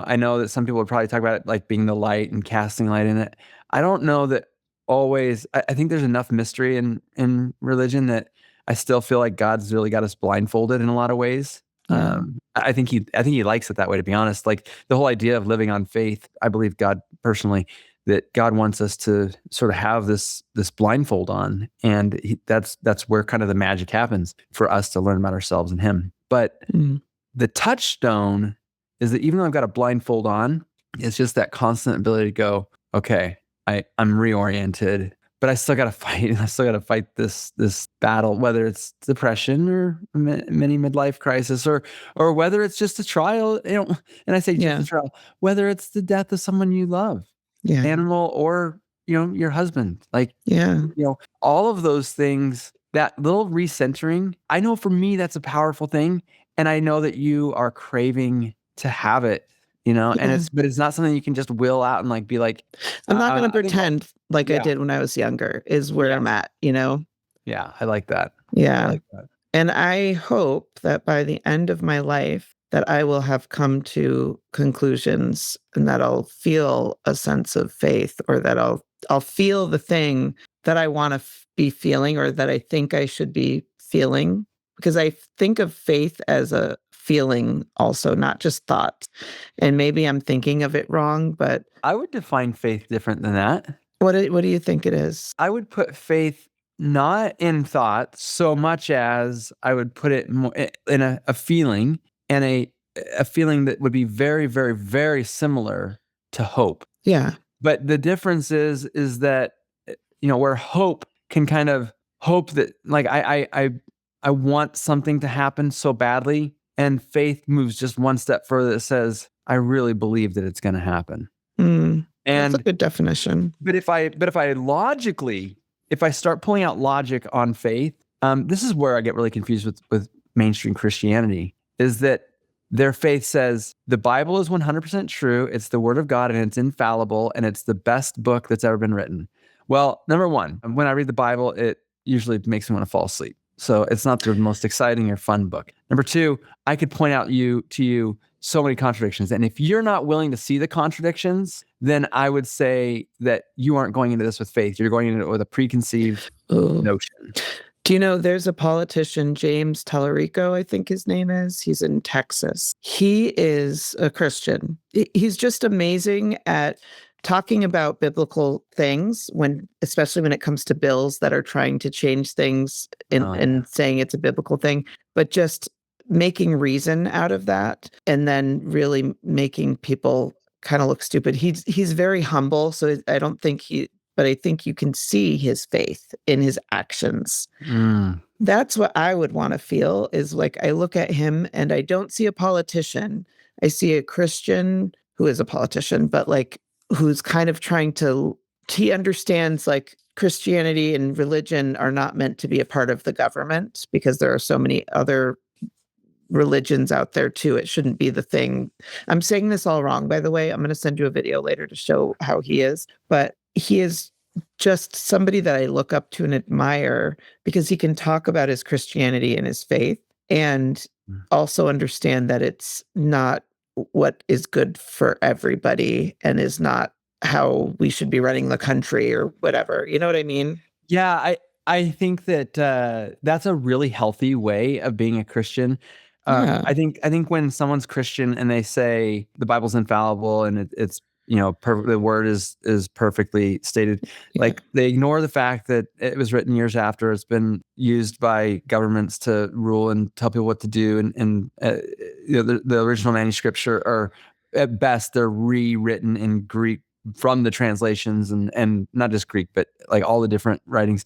I know that some people would probably talk about it like being the light and casting light in it. I don't know that always. I think there's enough mystery in religion that I still feel like God's really got us blindfolded in a lot of ways. Yeah. I think he likes it that way, to be honest. Like the whole idea of living on faith, I believe God personally, that God wants us to sort of have this blindfold on, and that's where kind of the magic happens for us to learn about ourselves and Him. But Mm. the touchstone is that even though I've got a blindfold on, it's just that constant ability to go, okay, I'm reoriented, but I still got to fight. I still got to fight this battle, whether it's depression or many midlife crisis, or whether it's just a trial. And I say just Yeah. a trial, whether it's the death of someone you love, Yeah. animal or your husband, like Yeah. all of those things. That little recentering, I know for me that's a powerful thing, and I know that you are craving to have it, and Yeah. but it's not something you can just will out and like be like, I'm not gonna I think pretend like I yeah, did when I was younger is where yeah, I'm at? yeah. I like that. I Yeah. like that. And I hope that by the end of my life that I will have come to conclusions and that I'll feel a sense of faith, or that I'll feel the thing that I want to be feeling, or that I think I should be feeling, because I think of faith as a feeling also, not just thought. And maybe I'm thinking of it wrong, but I would define faith different than that. what do you think it is? I would put faith not in thought so much as I would put it more in a feeling, and a feeling that would be very, very, very similar to hope. Yeah. But the difference is that where hope can kind of hope that like I want something to happen so badly, and faith moves just one step further. That says I really believe that it's going to happen. Mm, that's a And good definition. but if I logically, if I start pulling out logic on faith, this is where I get really confused with mainstream Christianity, is that their faith says the Bible is 100% true. It's the word of God and it's infallible and it's the best book that's ever been written. Well, number one, when I read the Bible, it usually makes me want to fall asleep. So it's not the most exciting or fun book. Number two, I could point out to you so many contradictions. And if you're not willing to see the contradictions, then I would say that you aren't going into this with faith. You're going into it with a preconceived Ooh. notion. Do you know there's a politician, James Tallarico, I think his name is. He's in Texas. He is a Christian. He's just amazing at talking about biblical things, especially when it comes to bills that are trying to change things and saying it's a biblical thing, but just making reason out of that, and then really making people kind of look stupid. He's very humble, so I don't think but I think you can see his faith in his actions. Mm. That's what I would want to feel, is like I look at him and I don't see a politician. I see a Christian who is a politician, but like who's kind of he understands like Christianity and religion are not meant to be a part of the government, because there are so many other religions out there too. It shouldn't be the thing. I'm saying this all wrong, by the way. I'm going to send you a video later to show how he is, but he is just somebody that I look up to and admire, because he can talk about his Christianity and his faith, and also understand that it's not what is good for everybody and is not how we should be running the country or whatever. You know what I mean? Yeah, I think that that's a really healthy way of being a Christian. Yeah. I think when someone's Christian and they say the Bible's infallible and it's the word is perfectly stated, like they ignore the fact that it was written years after. It's been used by governments to rule and tell people what to do, and the original manuscripts are at best they're rewritten in Greek from the translations and not just Greek, but like all the different writings.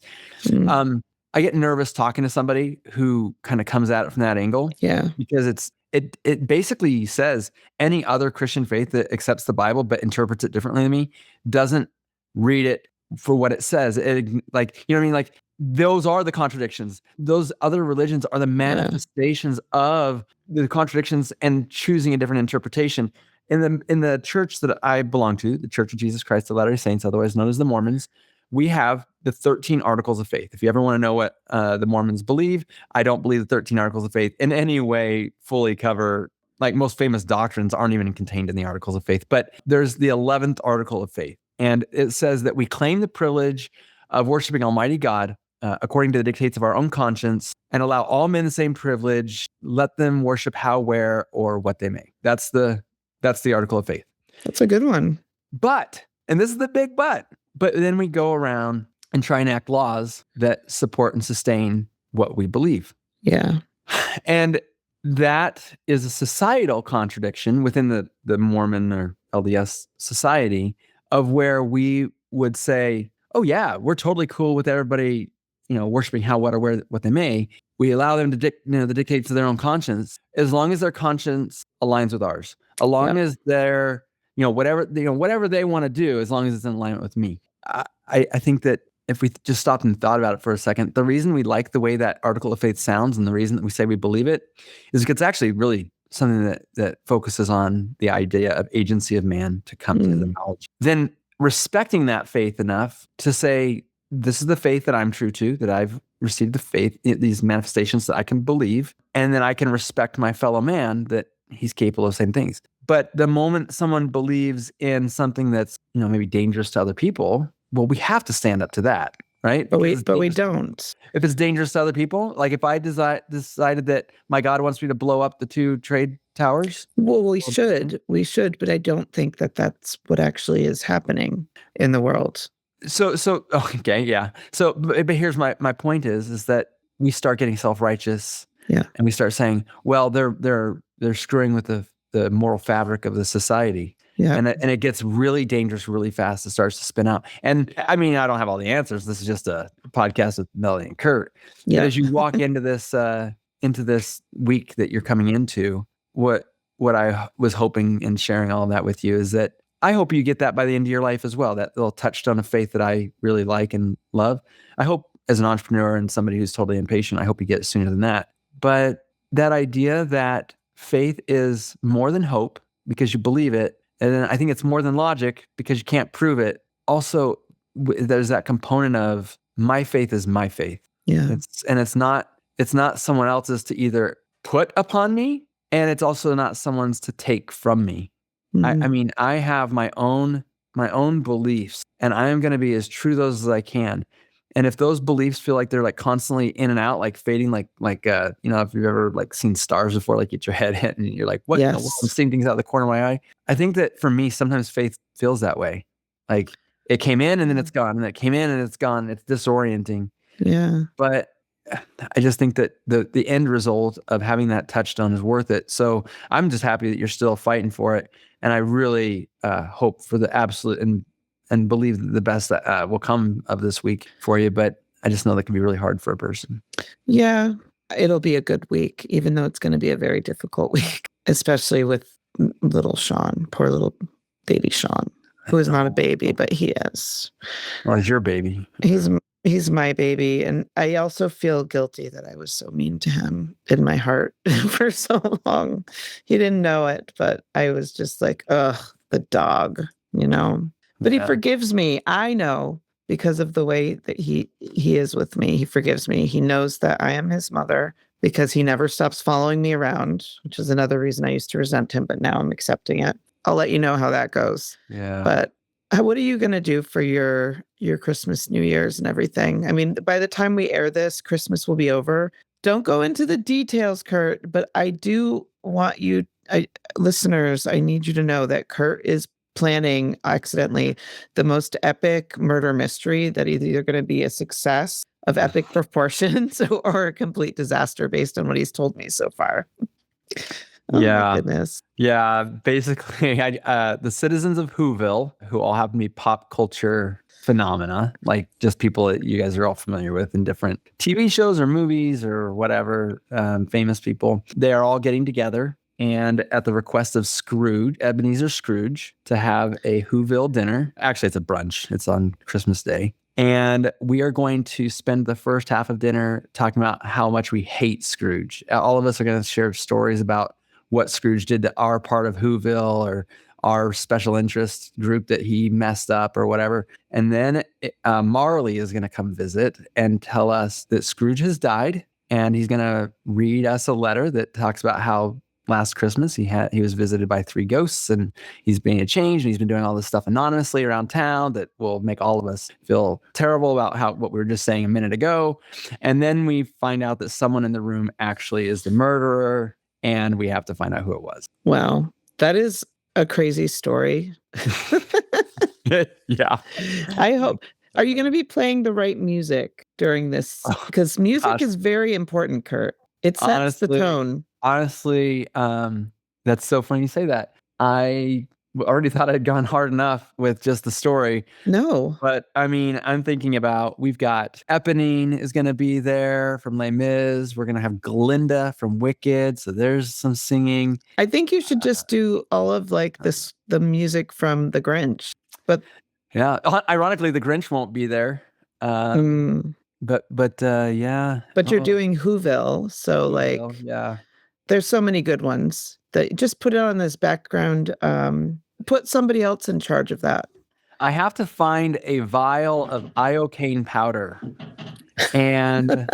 I get nervous talking to somebody who kind of comes at it from that angle. Yeah. Because it basically says any other Christian faith that accepts the Bible but interprets it differently than me doesn't read it for what it says. It, like, you know what I mean? Like, those are the contradictions. Those other religions are the manifestations of the contradictions and choosing a different interpretation. In the church that I belong to, the Church of Jesus Christ of Latter-day Saints, otherwise known as the Mormons, we have the 13 Articles of Faith. If you ever want to know what the Mormons believe, I don't believe the 13 Articles of Faith in any way fully cover, like most famous doctrines aren't even contained in the Articles of Faith. But there's the 11th Article of Faith. And it says that we claim the privilege of worshiping Almighty God according to the dictates of our own conscience and allow all men the same privilege. Let them worship how, where, or what they may. That's the Article of Faith. That's a good one. But, and this is the big but then we go around and try and enact laws that support and sustain what we believe. Yeah. And that is a societal contradiction within the Mormon or LDS society of where we would say, oh yeah, we're totally cool with everybody, worshiping how, what, or where, what they may. We allow them to the dictates of their own conscience, as long as their conscience aligns with ours, as long as they're, whatever they want to do, as long as it's in alignment with me. I think that if we just stopped and thought about it for a second, the reason we like the way that Article of Faith sounds and the reason that we say we believe it is because it's actually really something that focuses on the idea of agency of man to come to the knowledge. Then respecting that faith enough to say, this is the faith that I'm true to, that I've received the faith, these manifestations that I can believe, and then I can respect my fellow man that he's capable of same things. But the moment someone believes in something that's, maybe dangerous to other people, well, we have to stand up to that, right? But we don't. If it's dangerous to other people, like if I decided that my God wants me to blow up the 2 trade towers. Well, we should, but I don't think that that's what actually is happening in the world. So okay, yeah. So, but here's my point is that we start getting self-righteous, and we start saying, well, they're screwing with the moral fabric of the society. Yeah. And it gets really dangerous really fast. It starts to spin out. And I mean, I don't have all the answers. This is just a podcast with Melody and Curt. Yeah. But as you walk into this week that you're coming into, what I was hoping and sharing all of that with you is that I hope you get that by the end of your life as well, that little touchstone of faith that I really like and love. I hope as an entrepreneur and somebody who's totally impatient, I hope you get it sooner than that. But that idea that faith is more than hope because you believe it, and then I think it's more than logic because you can't prove it. Also, there's that component of my faith is my faith. Yeah. It's not someone else's to either put upon me, and it's also not someone's to take from me. Mm-hmm. I mean, I have my own beliefs, and I am going to be as true to those as I can. And if those beliefs feel like they're like constantly in and out, like fading, like if you've ever like seen stars before, like get your head hit and you're like, what? Yes. I'm seeing things out of the corner of my eye. I think that for me, sometimes faith feels that way. Like it came in and then it's gone, and it came in and it's gone. It's disorienting. Yeah. But I just think that the end result of having that touchstone is worth it. So I'm just happy that you're still fighting for it. And I really hope for the absolute and believe that the best that will come of this week for you. But I just know that can be really hard for a person. Yeah, it'll be a good week, even though it's going to be a very difficult week, especially with little Sean, poor little baby Sean, who is not a baby, but he is. Well, he's your baby. He's my baby. And I also feel guilty that I was so mean to him in my heart for so long. He didn't know it, but I was just like, ugh, the dog, But he forgives me. I know, because of the way that he is with me. He forgives me. He knows that I am his mother because he never stops following me around, which is another reason I used to resent him, but now I'm accepting it. I'll let you know how that goes. Yeah. But what are you going to do for your Christmas, New Year's, and everything? I mean, by the time we air this, Christmas will be over. Don't go into the details, Curt, but I do want you, listeners, I need you to know that Curt is planning accidentally the most epic murder mystery that is either going to be a success of epic proportions or a complete disaster based on what he's told me so far. Oh my Yeah. goodness. Yeah. Basically, the citizens of Whoville, who all happen to be pop culture phenomena, like just people that you guys are all familiar with in different TV shows or movies or whatever, famous people, they are all getting together. And at the request of Scrooge, Ebenezer Scrooge, to have a Whoville dinner. Actually, it's a brunch. It's on Christmas Day. And we are going to spend the first half of dinner talking about how much we hate Scrooge. All of us are going to share stories about what Scrooge did to our part of Whoville or our special interest group that he messed up or whatever. And then Marley is going to come visit and tell us that Scrooge has died. And he's going to read us a letter that talks about how last Christmas he was visited by 3 ghosts and he's being changed and he's been doing all this stuff anonymously around town that will make all of us feel terrible about what we were just saying a minute ago. And then we find out that someone in the room actually is the murderer and we have to find out who it was. Wow. That is a crazy story. Yeah. I hope. Are you going to be playing the right music during this? Because music is very important, Curt. It sets the tone. Honestly, that's so funny you say that. I already thought I'd gone hard enough with just the story. No. But I mean, I'm thinking about, we've got Eponine is going to be there from Les Mis. We're going to have Glinda from Wicked. So there's some singing. I think you should just do all of like the music from The Grinch. But yeah, ironically, The Grinch won't be there. But yeah. But you're doing Whoville. So like, yeah. There's so many good ones that just put it on this background. Put somebody else in charge of that. I have to find a vial of iocane powder. And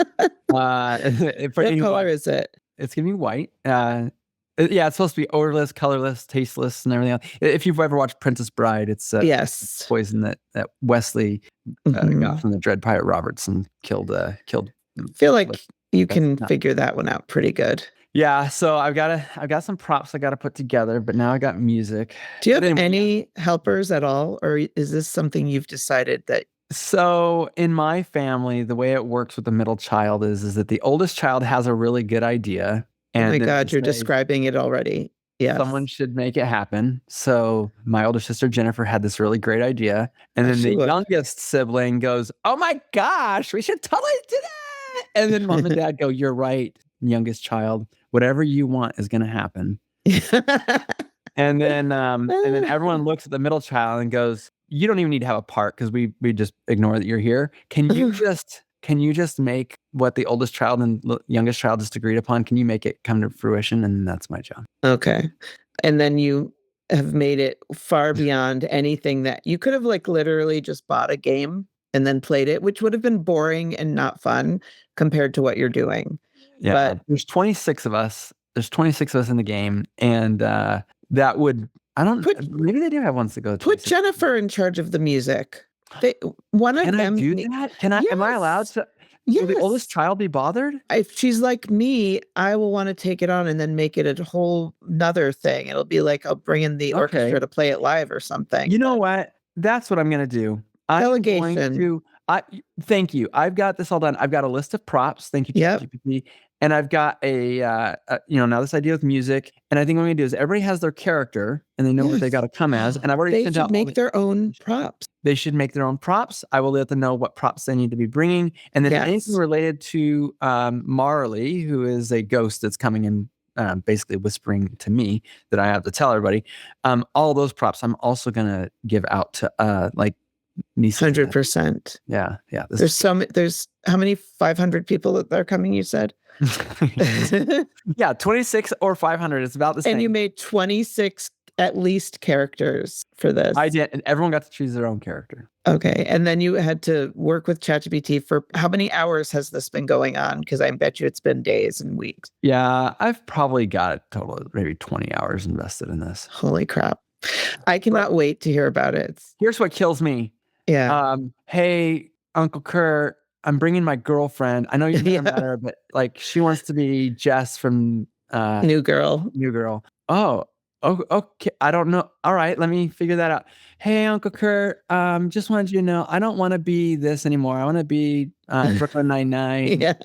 what color is it? It's gonna be white. Yeah, it's supposed to be odorless, colorless, tasteless, and everything else. If you've ever watched Princess Bride, it's yes, poison that Wesley got from the Dread Pirate Roberts and killed. I feel like you can figure that one out pretty good. Yeah, so I've got some props I got to put together, but now I got music. Do you have any helpers at all, or is this something you've decided that? So in my family, the way it works with the middle child is that the oldest child has a really good idea. And oh my God, you're describing it already. Yeah, someone should make it happen. So my older sister Jennifer had this really great idea, and then the youngest sibling goes, "Oh my gosh, we should totally do that!" And then mom and dad go, "You're right, youngest child. Whatever you want is going to happen." and then everyone looks at the middle child and goes, "You don't even need to have a part because we just ignore that you're here. Can you just make what the oldest child and youngest child just agreed upon? Can you make it come to fruition?" And that's my job. Okay. And then you have made it far beyond anything that you could have like literally just bought a game and then played it, which would have been boring and not fun compared to what you're doing. Yeah, but there's 26 of us. There's 26 of us in the game, and that would maybe they do have ones that go. Put Jennifer in charge of the music. One of them. Can I do that? Can I? Yes. Am I allowed to? Yes. Will the oldest child be bothered? If she's like me, I will want to take it on and then make it a whole nother thing. It'll be like I'll bring in the orchestra to play it live or something. You know what? That's what I'm going to do. Delegation. Thank you. I've got this all done. I've got a list of props. Thank you, ChatGPT. And I've got now this idea with music. And I think what I'm going to do is everybody has their character and they know what they got to come as. And I've already sent out. They should make their own props. They should make their own props. I will let them know what props they need to be bringing. And then anything related to Marley, who is a ghost that's coming in, basically whispering to me that I have to tell everybody. All those props I'm also going to give out to like 100%. Yeah. There's how many 500 people that are coming, you said? Yeah, 26 or 500. It's about the same. And you made 26 at least characters for this. I did, and everyone got to choose their own character. Okay, and then you had to work with ChatGPT for how many hours has this been going on? Because I bet you it's been days and weeks. Yeah, I've probably got a total of maybe 20 hours invested in this. Holy crap. I cannot wait to hear about it. Here's what kills me. Yeah. Hey, Uncle Curt, I'm bringing my girlfriend. I know you've never met her, but like she wants to be Jess from New Girl. Oh, okay. I don't know. All right, let me figure that out. Hey, Uncle Curt, just wanted you to know I don't want to be this anymore. I want to be Brooklyn Nine-Nine,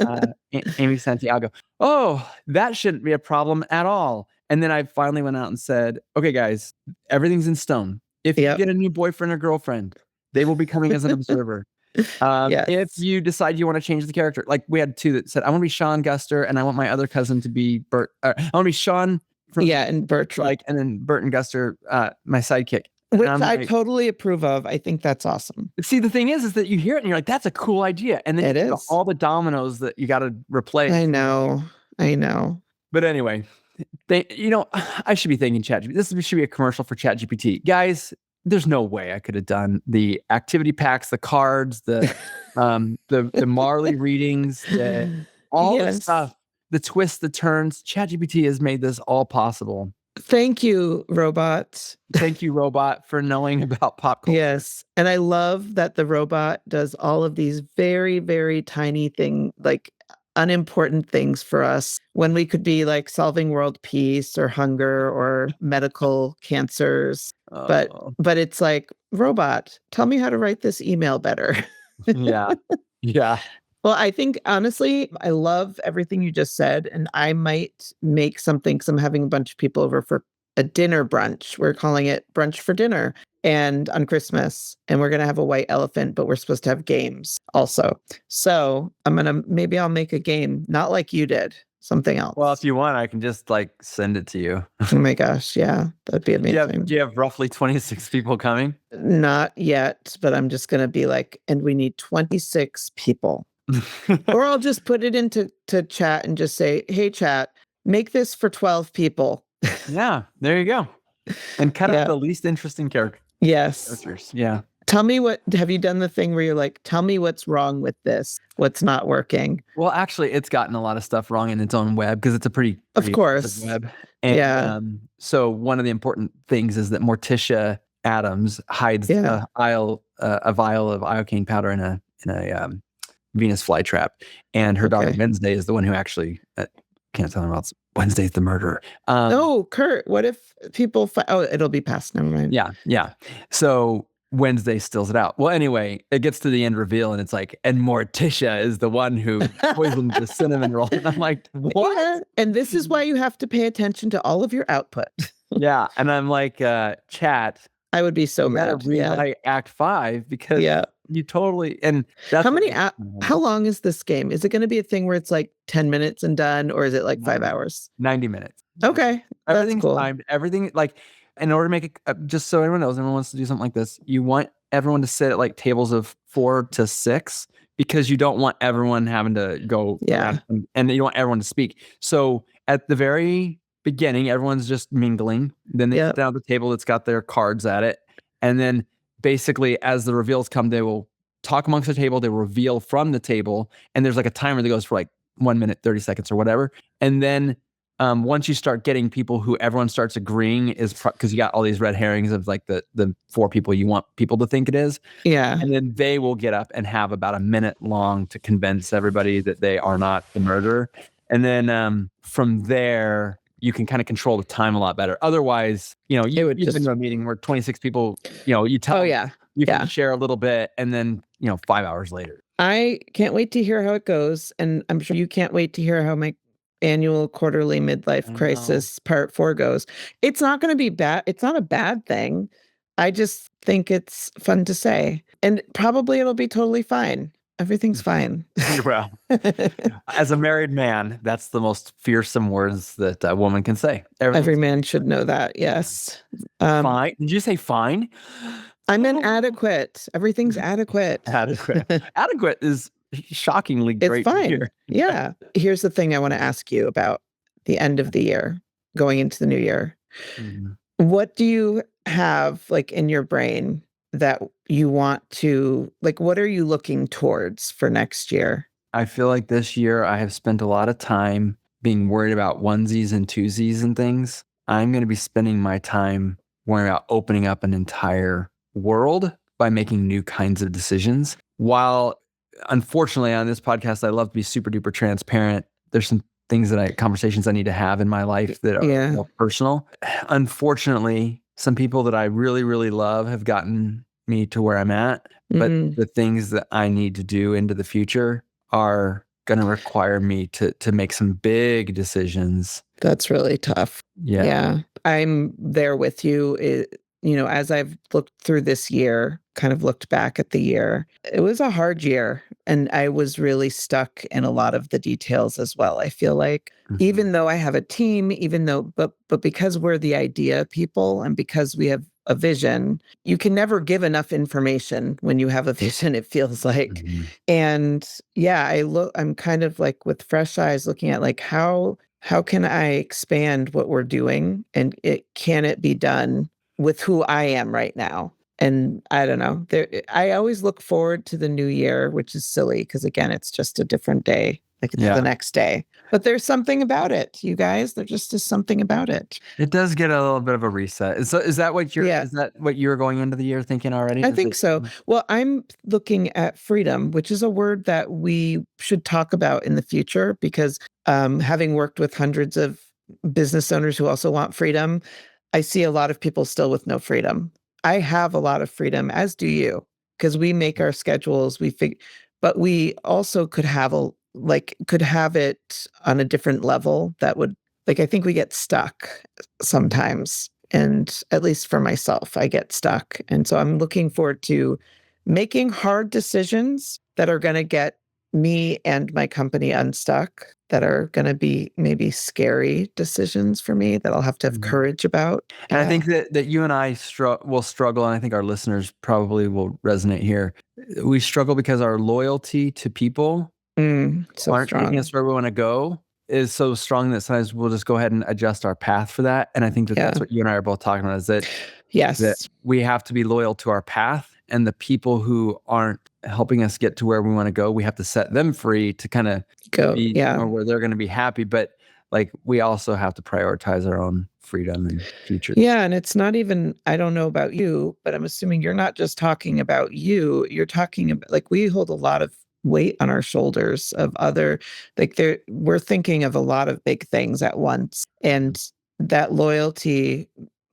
Amy Santiago. Oh, that shouldn't be a problem at all. And then I finally went out and said, okay, guys, everything's in stone. If you get a new boyfriend or girlfriend, they will be coming as an observer. If you decide you want to change the character, like we had 2 that said, I want to be Sean Guster and I want my other cousin to be Bert. I want to be Sean and Bertram. And then Bert and Guster, my sidekick. Which I totally approve of. I think that's awesome. See, the thing is that you hear it and you're like, that's a cool idea. And then it is all the dominoes that you got to replace. I know. But anyway, I should be thanking ChatGPT. This should be a commercial for ChatGPT. Guys, there's no way I could have done the activity packs, the cards, the Marley readings, all the stuff, the twists, the turns. ChatGPT has made this all possible. Thank you, robot. Thank you, robot, for knowing about pop culture. Yes. And I love that the robot does all of these very, very tiny things, like unimportant things for us when we could be like solving world peace or hunger or medical cancers. But it's like, robot, tell me how to write this email better. Yeah. Well, I think, honestly, I love everything you just said, and I might make something because I'm having a bunch of people over for a dinner brunch. We're calling it brunch for dinner and on Christmas, and we're going to have a white elephant, but we're supposed to have games also. So maybe I'll make a game, not like you did, something else. Well, if you want, I can just send it to you. Oh my gosh. Yeah, that'd be amazing. Do you have roughly 26 people coming? Not yet, but I'm just going to be like, and we need 26 people. Or I'll just put it into chat and just say, hey, chat, make this for 12 people. Yeah, there you go. And cut out the least interesting character. Yes. Yeah. Tell me have you done the thing where you're like, tell me what's wrong with this? What's not working? Well, actually, it's gotten a lot of stuff wrong in its own web because it's a pretty of course web. And, so one of the important things is that Morticia Adams hides a vial of iocane powder in a Venus flytrap, and her daughter Wednesday is the one who actually can't tell anyone else. Wednesday's the murderer. Curt, what if people it'll be past, never mind. Yeah. So Wednesday stills it out. Well, anyway, it gets to the end reveal and it's like, and Morticia is the one who poisoned the cinnamon roll. And I'm like, what? Yeah. And this is why you have to pay attention to all of your output. Yeah. And I'm like, chat. I would be so mad. Like Act 5 because you totally, and that's how long is this game? Is it going to be a thing where it's like 10 minutes and done, or is it like 5 hours? 90 minutes. Okay. Everything's cool. timed. Everything, in order to make it, just so everyone knows, everyone wants to do something like this, you want everyone to sit at tables of 4 to 6 because you don't want everyone having to go and you want everyone to speak. So at the very beginning, everyone's just mingling. Then they sit down at the table that's got their cards at it. And then basically as the reveals come, they will talk amongst the table, they will reveal from the table. And there's a timer that goes for 1 minute, 30 seconds or whatever. And then once you start getting people who everyone starts agreeing is because you got all these red herrings of the 4 people you want people to think it is. Yeah. And then they will get up and have about a minute long to convince everybody that they are not the murderer. And then from there, you can kind of control the time a lot better. Otherwise, you've been to a meeting where 26 people, you tell them, you can share a little bit and then, 5 hours later. I can't wait to hear how it goes. And I'm sure you can't wait to hear how my annual quarterly midlife crisis part 4 goes. It's not going to be bad. It's not a bad thing. I just think it's fun to say. And probably it'll be totally fine. Everything's fine. Well, as a married man, that's the most fearsome words that a woman can say. Every man should know that. Yes. Fine. Did you say fine? I meant adequate. Everything's adequate. Adequate is shockingly great. It's fine. Yeah. Here's the thing I want to ask you about the end of the year, going into the new year. Mm-hmm. What do you have in your brain that you want to, what are you looking towards for next year? I feel like this year I have spent a lot of time being worried about onesies and twosies and things. I'm going to be spending my time worrying about opening up an entire world by making new kinds of decisions. While unfortunately on this podcast, I love to be super duper transparent. There's some things conversations I need to have in my life that are more personal. Unfortunately, some people that I really, really love have gotten me to where I'm at. But the things that I need to do into the future are going to require me to make some big decisions That's really tough. Yeah. I'm there with you. As I've looked through this year, kind of looked back at the year, it was a hard year. And I was really stuck in a lot of the details as well. I feel like even though I have a team, but because we're the idea people and because we have a vision, you can never give enough information when you have a vision, it feels like. And yeah, I'm kind of like with fresh eyes looking at like how can I expand what we're doing and can it be done with who I am right now? And I don't know. I always look forward to the new year, which is silly because again, it's just a different day. Like it's the next day. But there's something about it, you guys. There just is something about it. It does get a little bit of a reset. So is that what you're going into the year thinking already? I think so. Well, I'm looking at freedom, which is a word that we should talk about in the future because having worked with hundreds of business owners who also want freedom, I see a lot of people still with no freedom. I have a lot of freedom, as do you, because we make our schedules, but we also could have it on a different level that would, like, I think we get stuck sometimes. And at least for myself, I get stuck. And so I'm looking forward to making hard decisions that are going to get me and my company unstuck, that are going to be maybe scary decisions for me that I'll have to have courage about. And I think that you and I will struggle, and I think our listeners probably will resonate here. We struggle because our loyalty to people aren't taking us where we want to go is so strong that sometimes we'll just go ahead and adjust our path for that. And I think that's what you and I are both talking about is that, that we have to be loyal to our path, and the people who aren't helping us get to where we want to go, we have to set them free to kind of be where they're going to be happy. But like, we also have to prioritize our own freedom and future. Yeah. And it's not even, I don't know about you, but I'm assuming you're not just talking about you. You're talking about, like, we hold a lot of weight on our shoulders of other, like we're thinking of a lot of big things at once. And that loyalty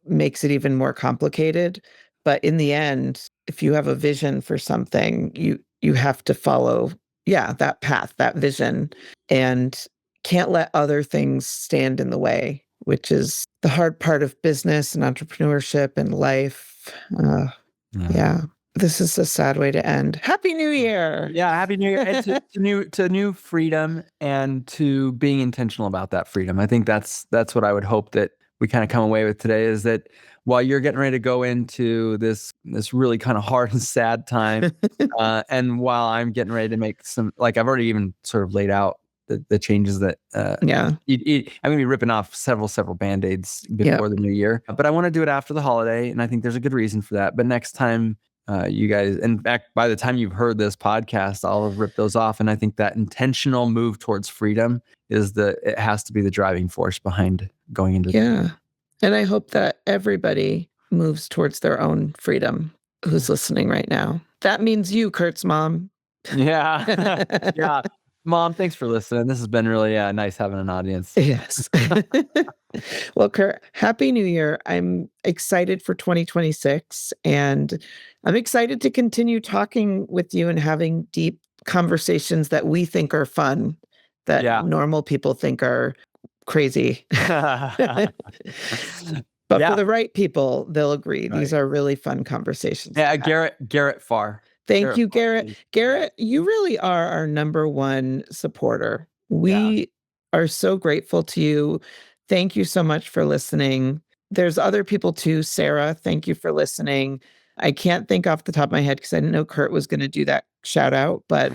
makes it even more complicated. But in the end, if you have a vision for something, you have to follow, that path, that vision, and can't let other things stand in the way, which is the hard part of business and entrepreneurship and life. This is a sad way to end. Happy New Year. Yeah, Happy New Year. And to new freedom and to being intentional about that freedom. I think that's what I would hope that we kind of come away with today, is that while you're getting ready to go into this really kind of hard and sad time, and while I'm getting ready to make some, like, I've already even sort of laid out the changes that I'm going to be ripping off several Band-Aids before the new year, but I want to do it after the holiday, and I think there's a good reason for that. But next time, you guys, in fact, by the time you've heard this podcast, I'll have ripped those off. And I think that intentional move towards freedom it has to be the driving force behind going into. Yeah. And I hope that everybody moves towards their own freedom who's listening right now. That means you, Curt's mom. Yeah. Yeah. Mom, thanks for listening. This has been really nice having an audience. Yes. Well, Curt, Happy New Year. I'm excited for 2026, and I'm excited to continue talking with you and having deep conversations that we think are fun, that normal people think are crazy. But for the right people, they'll agree. Right. These are really fun conversations. Yeah, Garrett Farr. Thank you, Garrett. Garrett, you really are our number one supporter. We are so grateful to you. Thank you so much for listening. There's other people too. Sarah, thank you for listening. I can't think off the top of my head because I didn't know Curt was going to do that shout out, but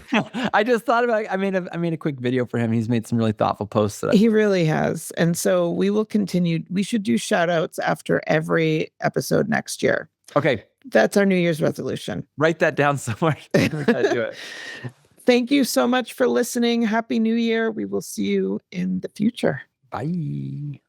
I just thought about it. I made a quick video for him. He's made some really thoughtful posts. He really has. And so we will continue. We should do shout outs after every episode next year. Okay. That's our New Year's resolution. Write that down somewhere. We gotta do it. Thank you so much for listening. Happy New Year. We will see you in the future. Bye.